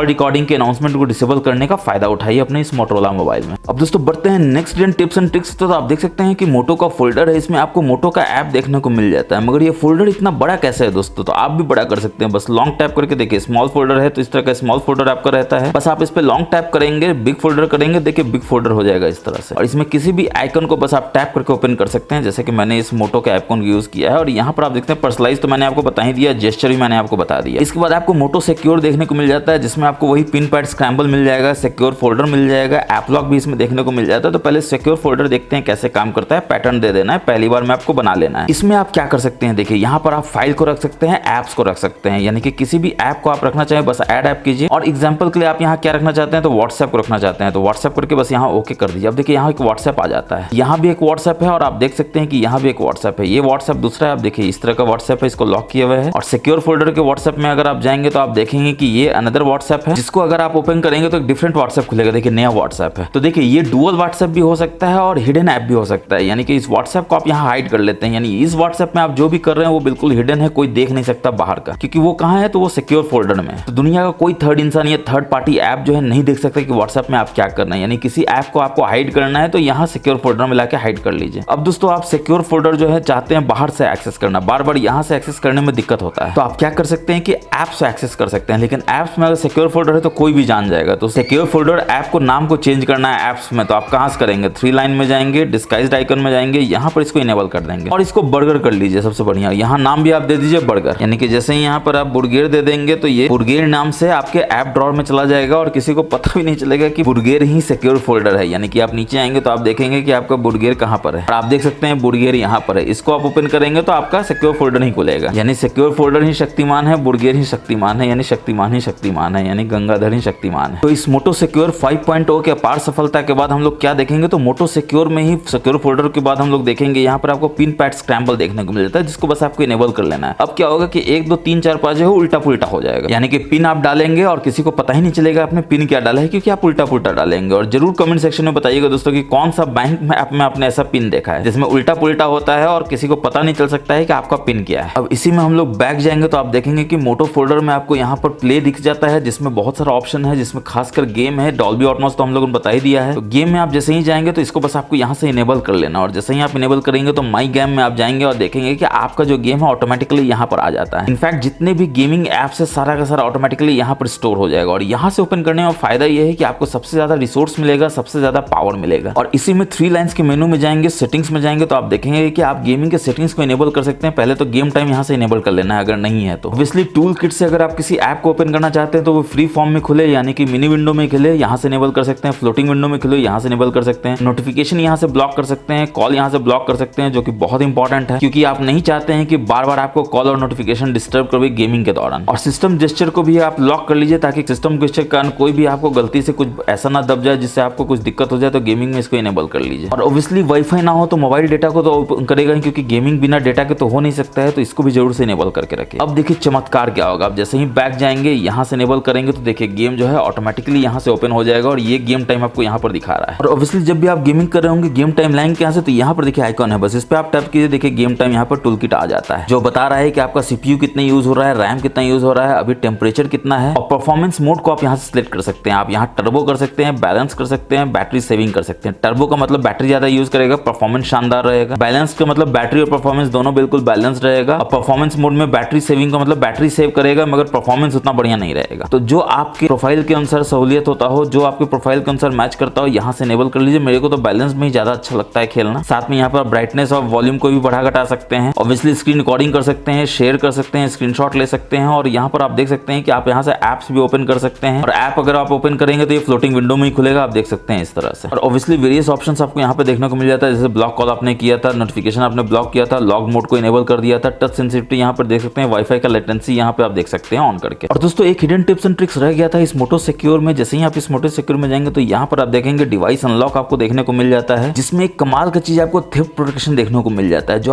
रिकॉर्डिंग के अनाउंसमेंट को डिसेबल करने का फायदा उठाइए अपने इस मोटोरोला मोबाइल में। अब दोस्तों बढ़ते हैं next gen tips and tricks. तो आप देख सकते हैं कि मोटो का फोल्डर है, इसमें आपको मोटो का ऐप देखने को मिल जाता है, मगर ये फोल्डर इतना बड़ा कैसे है दोस्तों, तो आप भी बड़ा कर सकते हैं। बस लॉन्ग टैप करके देखिए, स्मॉल फोल्डर है तो इस तरह का स्मॉल फोल्डर आपका रहता है, बस आप इस पे लॉन्ग टैप करेंगे, बिग फोल्डर करेंगे, देखिए बिग फोल्डर हो जाएगा इस तरह से। और इसमें किसी भी आइकन को बस आप टैप करके ओपन कर सकते हैं, जैसे कि मैंने इस मोटो के आइकन यूज किया है। और यहाँ पर आप देखते हैं पर्सनलाइज तो मैंने आपको बता ही दिया, जेस्चर भी मैंने आपको बता दिया। इसके बाद आपको मोटो सिक्योर देखने को मिल जाता है, जिसमें आपको वही पिन पैड स्क्रैम्बल मिल जाएगा, सिक्योर फोल्डर मिल जाएगा, ऐप लॉक भी इसमें देखने को मिल जाता है। तो पहले सिक्योर फोल्डर देखते हैं कैसे काम करता है, पैटर्न दे देना है, पहली बार में आपको बना लेना है। इसमें आप क्या कर सकते हैं, देखिए यहाँ पर आप फाइल को रख सकते हैं, एप्स को रख सकते हैं, यानी कि किसी भी ऐप को आप रखना चाहें बस ऐड ऐप कीजिए। और एग्जांपल के लिए आप यहाँ क्या रखना चाहते हैं, तो व्हाट्सएप को रखना चाहते हैं तो व्हाट्सएप करके बस यहाँ ओके कर दीजिए। अब देखिए यहाँ एक व्हाट्सएप आ जाता है, यहाँ भी एक व्हाट्सएप है, और आप देख सकते हैं कि यहाँ भी एक व्हाट्सएप है। ये व्हाट्सएप दूसरा है, आप देखिए इस तरह का व्हाट्सएप है, इसको लॉक किया हुआ है। और सिक्योर फोल्डर के व्हाट्सएप में अगर आप जाएंगे तो आप देखेंगे कि ये अनदर अदर व्हाट्सएप है, जिसको अगर आप ओपन करेंगे तो एक डिफरेंट व्हाट्सएप खुलेगा। देखिए नया व्हाट्सएप है। तो देखिए ये डुअल व्हाट्सएप भी हो सकता है और हिडन ऐप भी हो सकता है, यानी कि इस व्हाट्सएप को आप यहाँ हाइड कर लेते हैं, यानी इस व्हाट्सएप में आप जो भी कर रहे हैं वो बिल्कुल हिडन है, कोई देख नहीं सकता बाहर का, क्योंकि वो कहाँ है तो वो सिक्योर फोल्डर में। तो दुनिया का कोई थर्ड इंसान या थर्ड पार्टी ऐप जो है नहीं देख सकता कि व्हाट्सएप में आप क्या करना है, यानी किसी ऐप को आपको हाइड करना है तो यहाँ सिक्योर फोल्डर में लाके हाइड कर लीजिए। अब दोस्तों आप सिक्योर फोल्डर जो है चाहते हैं बाहर से एक्सेस करना, बार बार यहाँ से एक्सेस करने में दिक्कत होता है, तो आप क्या कर सकते हैं कि ऐप से एक्सेस कर सकते हैं। लेकिन ऐप्स में अगर सिक्योर फोल्डर है तो कोई भी जान जाएगा। तो सिक्योर फोल्डर ऐप को नाम को चेंज करना है ऐप्स में, तो आप कहां से करेंगे, 3 लाइन में जाएंगे, डिस्गाइज्ड आइकन में जाएंगे, यहाँ पर इसको इनेबल कर देंगे और इसको बर्गर कर लीजिए। सबसे बढ़िया यहाँ नाम भी आप दे दीजिए बर्गर, यानी कि जैसे ही यहाँ पर आप बुर्गेर दे देंगे तो ये बुर्गेर नाम से आपके ऐप ड्रॉअर में चला जाएगा और किसी को पता भी नहीं चलेगा कि बुर्गेर ही सिक्योर फोल्डर है। यानी कि आप नीचे आएंगे तो आप देखेंगे कि आपका बुर्गेर कहाँ पर है और आप देख सकते हैं बुर्गेर यहाँ पर है। इसको आप ओपन करेंगे तो आपका सिक्योर फोल्डर नहीं खुलेगा, यानी सिक्योर फोल्डर ही शक्तिमान है, बुर्गेर ही शक्तिमान है, यानी शक्तिमान ही शक्तिमान है, यानी गंगाधर ही शक्तिमान है। तो इस मोटो सिक्योर 5.0 के अपार सफलता के बाद हम लोग क्या देखेंगे, तो मोटो सिक्योर में ही सिक्योर फोल्डर के बाद हम लोग देखेंगे यहाँ पर आपको पिन पैड स्क्रैम्बल देखने को मिल जाता है, जिसको बस आपको इनेबल कर लेना है। अब क्या होगा कि 1 2 3 4 5 जो है उल्टा पुल्टा हो जाएगा, यानी कि पिन आप डालेंगे और किसी को पता ही नहीं चलेगा आपने पिन क्या डाला है, क्योंकि आप उल्टा पुल्टा डालेंगे। और जरूर कमेंट सेक्शन में बताइएगा दोस्तों कि कौन सा बैंक में ऐप में आपने ऐसा पिन देखा है जिसमें उल्टा पुल्टा होता है और किसी को पता नहीं चल सकता है कि आपका पिन क्या है। अब इसी में हम लोग बैक जाएंगे तो आप देखेंगे कि मोटो फोल्डर में आपको यहाँ पर प्ले दिख जाता है, जिसमें बहुत सारा ऑप्शन है, जिसमें खासकर गेम है। डॉल्बी एटमॉस तो हम लोगों ने बता ही दिया है। तो गेम में आप जैसे ही जाएंगे तो इसको बस आपको यहाँ से इनेबल कर लेना, और जैसे ही आप इनेबल करेंगे तो माई गेम में आप जाएंगे और देखेंगे कि आपका जो गेम है ऑटोमेटिकली यहाँ पर आ जाता है। इनफैक्ट जितने भी गेमिंग ऐप्स है सारा का सारा ऑटोमेटिकली यहाँ पर स्टोर हो जाएगा। और यहाँ से ओपन करने में फायदा यह है कि आपको सबसे ज्यादा रिसोर्स मिलेगा, सबसे ज्यादा पावर मिलेगा। और इसी में 3 लाइन्स के मेनू में जाएंगे, सेटिंग्स में जाएंगे तो आप देखेंगे कि आप गेमिंग के सेटिंग्स को इनेबल कर सकते हैं। पहले तो गेम टाइम यहाँ से इनेबल कर लेना है अगर नहीं है तो। ऑब्वियसली टूल किट से अगर आप किसी ऐप को ओपन करना चाहते हैं तो वो फ्री फॉर्म में खुले, यानी कि मिनी विंडो में खुले, यहाँ से इनेबल कर सकते हैं। फ्लोटिंग विंडो में खुले, यहाँ से इनेबल कर सकते हैं। नोटिफिकेशन यहाँ से ब्लॉक कर सकते हैं, कॉल यहाँ से ब्लॉक कर सकते हैं, जो कि बहुत इंपॉर्टेंट है क्योंकि आप नहीं चाहते हैं कि बार बार आपको कॉल और नोटिफिकेशन डिस्टर्ब करे गेमिंग के दौरान। और सिस्टम जेस्चर को भी आप लॉक कर लीजिए ताकि सिस्टम जेस्चर के कारण कोई भी आपको गलती से कुछ ऐसा ना दब जाए जिससे आपको कुछ दिक्कत हो जाए, तो गेमिंग में इसको इनेबल कर लीजिए। और ऑब्वियसली वाईफाई ना हो तो मोबाइल डेटा को तो ओपन करेगा ही, क्योंकि गेमिंग बिना डेटा के तो हो नहीं सकता है, तो इसको भी जरूर से इनेबल करके रखिए। अब देखिए चमत्कार क्या होगा, आप जैसे ही बैक जाएंगे यहाँ से इनेबल करेंगे तो देखिए गेम जो है ऑटोमेटिकली यहाँ से ओपन हो जाएगा और ये गेम टाइम आपको यहाँ पर दिखा रहा है। और ऑब्वियसली जब भी आप गेमिंग कर रहे होंगे गेम टाइम लाइन के यहाँ से, तो यहाँ पर देखिए आइकॉन है, बस इस पे आप टैप कीजिए, देखिए गेम टाइम यहाँ पर टूल किट आ जाता है जो बता रहा है कि आपका सीपीयू कितना यूज हो रहा है, रैम कितना यूज हो रहा है, अभी टेम्परेचर कितना है। और परफॉर्मेंस मोड को आप यहाँ से सिलेक्ट कर सकते हैं, आप यहाँ टर्बो कर सकते हैं, बैलेंस कर सकते हैं, बैटरी सेविंग कर सकते हैं। टर्बो का मतलब बैटरी ज्यादा यूज करेगा, परफॉर्मेंस शानदार रहेगा। बैलेंस का मतलब बैटरी और परफॉर्मेंस दोनों बिल्कुल बैलेंस रहेगा। और परफॉर्मेंस मोड में बैटरी सेविंग का मतलब बैटरी सेव करेगा मगर परफॉर्मेंस उतना बढ़िया नहीं रहेगा। तो जो आपके प्रोफाइल के अनुसार सहूलियत होता हो, जो आपके प्रोफाइल के अनुसार मैच करता हो, यहाँ से इनेबल कर लीजिए। मेरे को तो बैलेंस में ही ज्यादा अच्छा लगता है खेलना। साथ में यहाँ पर ब्राइटनेस और वॉल्यूम को भी बढ़ा घटा सकते हैं। ऑब्वियसली स्क्रीन रिकॉर्डिंग कर सकते हैं, शेयर कर सकते हैं, स्क्रीनशॉट ले सकते हैं। और यहाँ पर आप देख सकते हैं कि आप यहाँ से एप्स भी ओपन कर सकते हैं। और ऐप अगर आप ओपन करेंगे तो ये फ्लोटिंग विंडो में ही खुलेगा, आप देख सकते हैं इस तरह से। और ऑब्वियसली वेरियस ऑप्शंस आपको यहाँ पे देखने को मिल जाता है, जैसे ब्लॉक कॉल आपने किया था, नोटिफिकेशन आपने ब्लॉक किया था, लॉग मोड को इनेबल कर दिया था, टच सेंसिटिविटी यहाँ पर देख सकते हैं, वाईफाई का लेटेंसी यहाँ पे आप देख सकते हैं ऑन करके। और दोस्तों एक हिडन टिप्स एंड ट्रिक्स रह गया था इस मोटो सिक्योर में। जैसे ही आप इस मोटो सिक्योर में जाएंगे तो यहाँ पर आप देखेंगे डिवाइस अनलॉक आपको देखने को मिल जाता है, जिसमें एक कमाल का चीज आपको थेफ्ट प्रोटेक्शन देखने को मिल जाता है, जो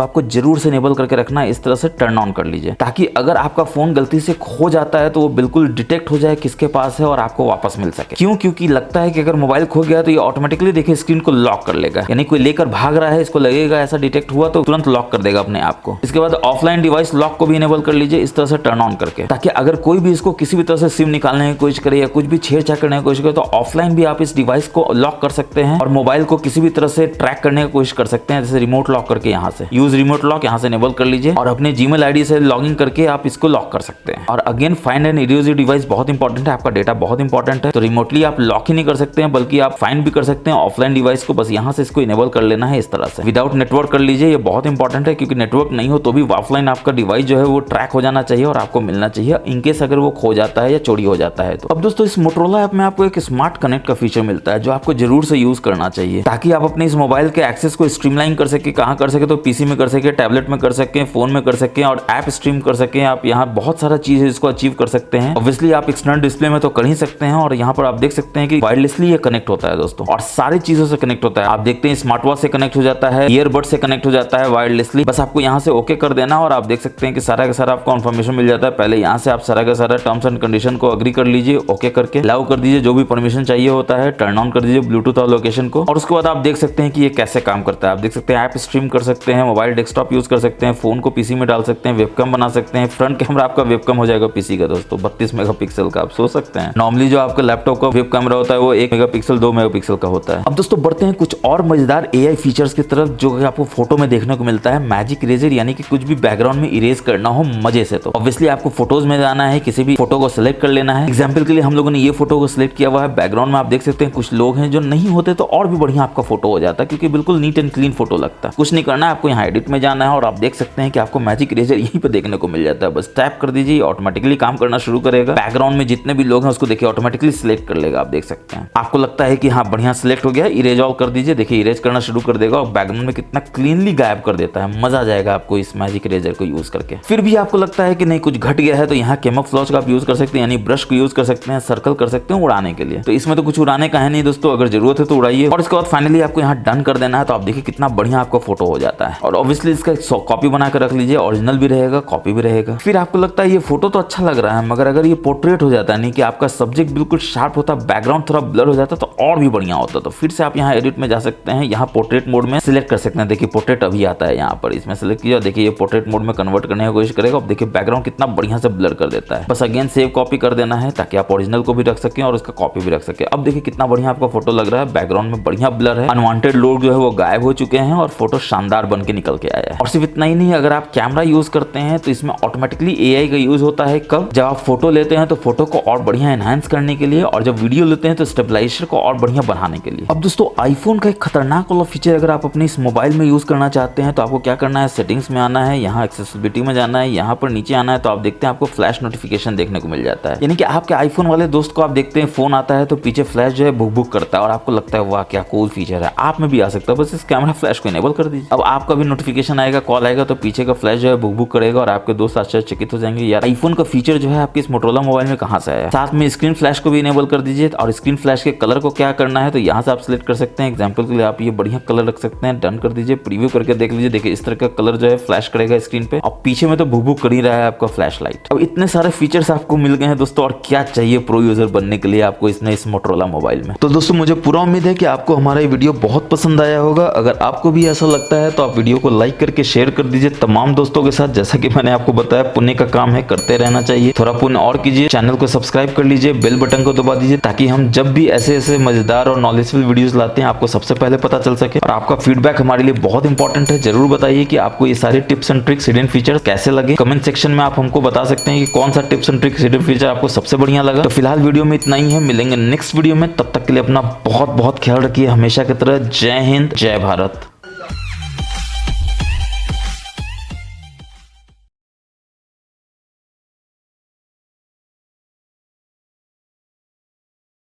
आपको जरूर से इनेबल करके रखना है। इस तरह से टर्न ऑन कर लीजिए ताकि अगर आपका फोन गलती से खो जाता है तो वो बिल्कुल डिटेक्ट हो जाए किसके पास है और आपको वापस मिल सके। क्यों? क्योंकि लगता है कि अगर मोबाइल खो गया तो ये ऑटोमेटिकली देखिए स्क्रीन को लॉक कर लेगा, यानी कोई लेकर भाग रहा है, इसको लगेगा ऐसा डिटेक्ट हुआ तो तुरंत लॉक कर देगा अपने आप को। इसके बाद ऑफलाइन डिवाइस लॉक को भी इनेबल कर लीजिए इस तरह से टर्न ऑन करके, ताकि अगर कोई भी इसको किसी भी तरह से सिम निकालने की कोशिश करे या कुछ भी छेड़छाड़ करने की कोशिश करे तो ऑफलाइन भी आप इस डिवाइस को लॉक कर सकते हैं और मोबाइल को किसी भी तरह से ट्रैक करने की कोशिश कर सकते हैं, जैसे रिमोट लॉक करके यहाँ से यूज रिमोट लॉक यहाँ से इनेबल कर लीजिए और अपने जीमेल आईडी से लॉगिन करके आप इसको लॉक कर सकते हैं। और again find and erase device बहुत इंपॉर्टेंट है, आपका डेटा बहुत इंपॉर्टेंट है, तो रिमोटली आप लॉक ही नहीं कर सकते हैं बल्कि आप फाइंड भी कर सकते हैं ऑफलाइन डिवाइस को। बस यहाँ से इसको इनेबल कर लेना है इस तरह से, विदाउट नेटवर्क कर लीजिए, ये बहुत इंपॉर्टेंट है क्योंकि नेटवर्क नहीं हो तो भी ऑफलाइन आपका डिवाइस जो है वो ट्रैक हो जाना चाहिए और आपको मिलना चाहिए इनकेस अगर वो खो जाता है या चोरी हो जाता है तो। अब दोस्तों इस मोटोरोला ऐप में आपको एक स्मार्ट कनेक्ट का फीचर मिलता है जो आपको जरूर से यूज करना चाहिए ताकि आप अपने इस मोबाइल के एक्सेस को स्ट्रीमलाइन कर सके। कहाँ कर सके? तो पीसी में कर सके, टैबलेट में कर सके, फोन में कर सके और ऐप स्ट्रीम कर सके। आप यहाँ बहुत सारा चीज है इसको अचीव कर सकते हैं। ऑब्वियसली आप एक्सटर्नल डिस्प्ले में तो कर ही सकते हैं और यहाँ पर आप देख सकते हैं कि वायरलेसली ये कनेक्ट होता है दोस्तों और सारी चीजों से कनेक्ट होता है। आप देखते हैं स्मार्ट वॉच से कनेक्ट हो जाता है, ईयरबड से कनेक्ट हो जाता है वायरलेसली। बस आपको यहाँ से ओके कर देना और आप देख सकते हैं कि सारा का सारा आपको इन्फॉर्मेशन मिल जाता है। पहले यहाँ से आप सारा का सारा टर्म्स एंड कंडीशन कंडीशन को अग्री कर लीजिए, ओके करके अलाउ कर दीजिए, जो भी परमिशन चाहिए होता है टर्न ऑन कर दीजिए ब्लूटूथ और लोकेशन को। और उसके बाद आप देख सकते हैं कि ये कैसे काम करता है। आप देख सकते हैं ऐप स्ट्रीम कर सकते हैं, मोबाइल डेस्कटॉप यूज कर सकते हैं, फोन को पीसी में डाल सकते हैं, वेबकैम बना सकते हैं। फ्रंट कैमरा आपका वेबकैम हो जाएगा पीसी का दोस्तों, 32 मेगापिक्सल का। आप सोच सकते हैं नॉर्मली जो आपका लैपटॉप का वेब कैमरा होता है वो 1 मेगापिक्सल 2 मेगापिक्सल का होता है। अब दोस्तों बढ़ते हैं कुछ और मजेदार एआई फीचर्स की तरफ जो कि आपको फोटो में देखने को मिलता है। मैजिक इरेजर, यानी कि कुछ भी बैकग्राउंड में इरेज करना हो मजे से, तो ऑब्वियसली आपको फोटोज में जाना है, किसी भी फोटो को सिलेक्ट कर लेना है। एग्जाम्पल के लिए हम लोगों ने ये फोटो को सिलेक्ट किया हुआ है। बैकग्राउंड में आप देख सकते हैं कुछ लोग हैं जो नहीं होते तो और भी बढ़िया आपका फोटो हो जाता है, क्योंकि बिल्कुल नीट एंड क्लीन फोटो लगता है। कुछ नहीं करना है, आपको यहाँ एडिट में जाना है और आप देख सकते हैं कि आपको मैजिक इरेजर यहीं पे देखने को मिल जाता है। बस टैप कर दीजिए, ऑटोमेटिकली काम करना शुरू करेगा। बैकग्राउंड में जितने भी लोग हैं उसको देखिए ऑटोमेटिकली सिलेक्ट कर लेगा। आप देख सकते हैं, आपको लगता है कि हाँ बढ़िया सिलेक्ट हो गया, इरेज ऑल कर दीजिए, देखिए इरेज करना शुरू कर देगा और बैकग्राउंड में कितना क्लीनली गायब कर देता है। मजा आ जाएगा आपको इस मैजिक इरेजर को यूज करके। फिर भी आपको लगता है कि नहीं कुछ घट गया है, तो यहाँ कैमोफ्लेज का आप यूज कर सकते हैं, यानी ब्रश को यूज कर सकते हैं, सर्कल कर सकते हैं उड़ाने के लिए। तो इसमें तो कुछ उड़ाने का है नहीं दोस्तों, अगर जरूरत है तो उड़ाइए। और इसके बाद फाइनली आपको यहाँ डन कर देना है, तो आप देखिए कितना बढ़िया आपका फोटो हो जाता है। और ऑब्वियसली इसका कॉपी बनाकर रख लीजिए, ओरिजिनल भी रहेगा, कॉपी भी रहेगा। फिर आपको लगता है ये फोटो तो अच्छा लग रहा है, मगर अगर ये पोर्ट्रेट हो जाता है, नहीं कि आपका सब्जेक्ट बिल्कुल शार्प होता, बैकग्राउंड थोड़ा ब्लर हो जाता तो और भी बढ़िया होता। तो फिर से आप यहाँ एडिट में जा सकते हैं, यहाँ पोर्ट्रेट मोड में सिलेक्ट कर सकते हैं। देखिए पोर्ट्रेट अभी आता है यहाँ पर, इसमें सिलेक्ट किया, देखिए ये पोर्ट्रेट मोड में कन्वर्ट करने की कोशिश करेगा। अब देखिए बैकग्राउंड कितना बढ़िया से ब्लर कर देता है। बस अगेन सेव कॉपी कर देना है ताकि आप ओरिजिनल को भी रख सकें और उसका कॉपी भी रख सकें। अब देखिए कितना बढ़िया आपका फोटो लग रहा है, बैकग्राउंड में बढ़िया ब्लर है, अनवांटेड लोग जो है वो गायब हो चुके हैं और फोटो शानदार बन के निकल के आया है। और सिर्फ इतना ही नहीं, अगर आप कैमरा यूज करते हैं तो इसमें ऑटोमेटिकली एआई का यूज होता है। कब? जब आप फोटो लेते हैं तो फोटो को और बढ़िया एनहांस करने के लिए, और जब वीडियो लेते हैं तो स्टेबलाइजर को और बढ़िया बढ़ाने के लिए। अब दोस्तों आईफोन का एक खतरनाक वाला फीचर अगर आप अपने इस मोबाइल में यूज करना चाहते हैं तो आपको क्या करना है, सेटिंग्स में आना है, यहाँ एक्सेसिबिलिटी में जाना है, यहाँ पर नीचे आना है, तो आप देखते हैं आपको फ्लैश नोटिफिकेशन देखने को मिल जाता है। यानी कि आपके आईफोन वाले दोस्त को आप देखते हैं फोन आता है तो पीछे फ्लैश जो है बुक बुक करता है और आपको लगता है वाह क्या कूल फीचर है। आप में भी आ सकता है, बस इस कैमरा फ्लैश को इनेबल कर दीजिए। अब आपका भी नोटिफिकेशन आएगा, कॉल आएगा तो पीछे का फ्लैश जो है बुक बुक करेगा और आपके दोस्त आश्चर्यचकित हो जाएंगे यार आईफोन का फीचर जो है आपके इस मोटोरोला मोबाइल में कहां से आया। साथ में स्क्रीन फ्लैश को भी इनेबल कर दीजिए। और स्क्रीन फ्लैश के कलर को क्या करना है तो यहाँ से आप सिलेक्ट कर सकते हैं। एग्जाम्पल के लिए आप ये बढ़िया कलर रख सकते हैं, डन कर दीजिए, प्रीव्यू करके देख लीजिए। देखिए इस तरह का कलर जो है फ्लैश करेगा स्क्रीन पे। अब पीछे में तो बुक बुक कर ही रहा है आपका फ्लैश लाइट। अब इतने सारे फीचर्स आपको मिल गए हैं दोस्तों, और क्या चाहिए प्रो यूजर बनने के लिए आपको इसने इस मोटोरोला मोबाइल में। तो दोस्तों मुझे पूरा उम्मीद है कि आपको हमारा ये वीडियो बहुत पसंद आया होगा। अगर आपको भी ऐसा लगता है तो आप वीडियो को लाइक करके शेयर कर दीजिए तमाम दोस्तों के साथ। जैसा कि मैंने आपको बताया पुण्य का काम है, करते रहना चाहिए। थोड़ा पुण्य और कीजिए, चैनल को सब्सक्राइब कर लीजिए, बेल बटन को दबा दीजिए ताकि हम जब भी ऐसे ऐसे मजेदार और नॉलेजफुल वीडियोस लाते हैं आपको सबसे पहले पता चल सके। और आपका फीडबैक हमारे लिए बहुत इंपॉर्टेंट है। जरूर बताइए कि आपको ये सारे tips and tricks, hidden features कैसे लगे। कमेंट सेक्शन में आप हमको बता सकते हैं कि कौन सा tips and tricks, hidden feature आपको सबसे बढ़िया लगा। तो फिलहाल वीडियो में इतना ही है, मिलेंगे नेक्स्ट वीडियो में। तब तक के लिए अपना बहुत बहुत ख्याल रखिए हमेशा की तरह। जय हिंद, जय भारत।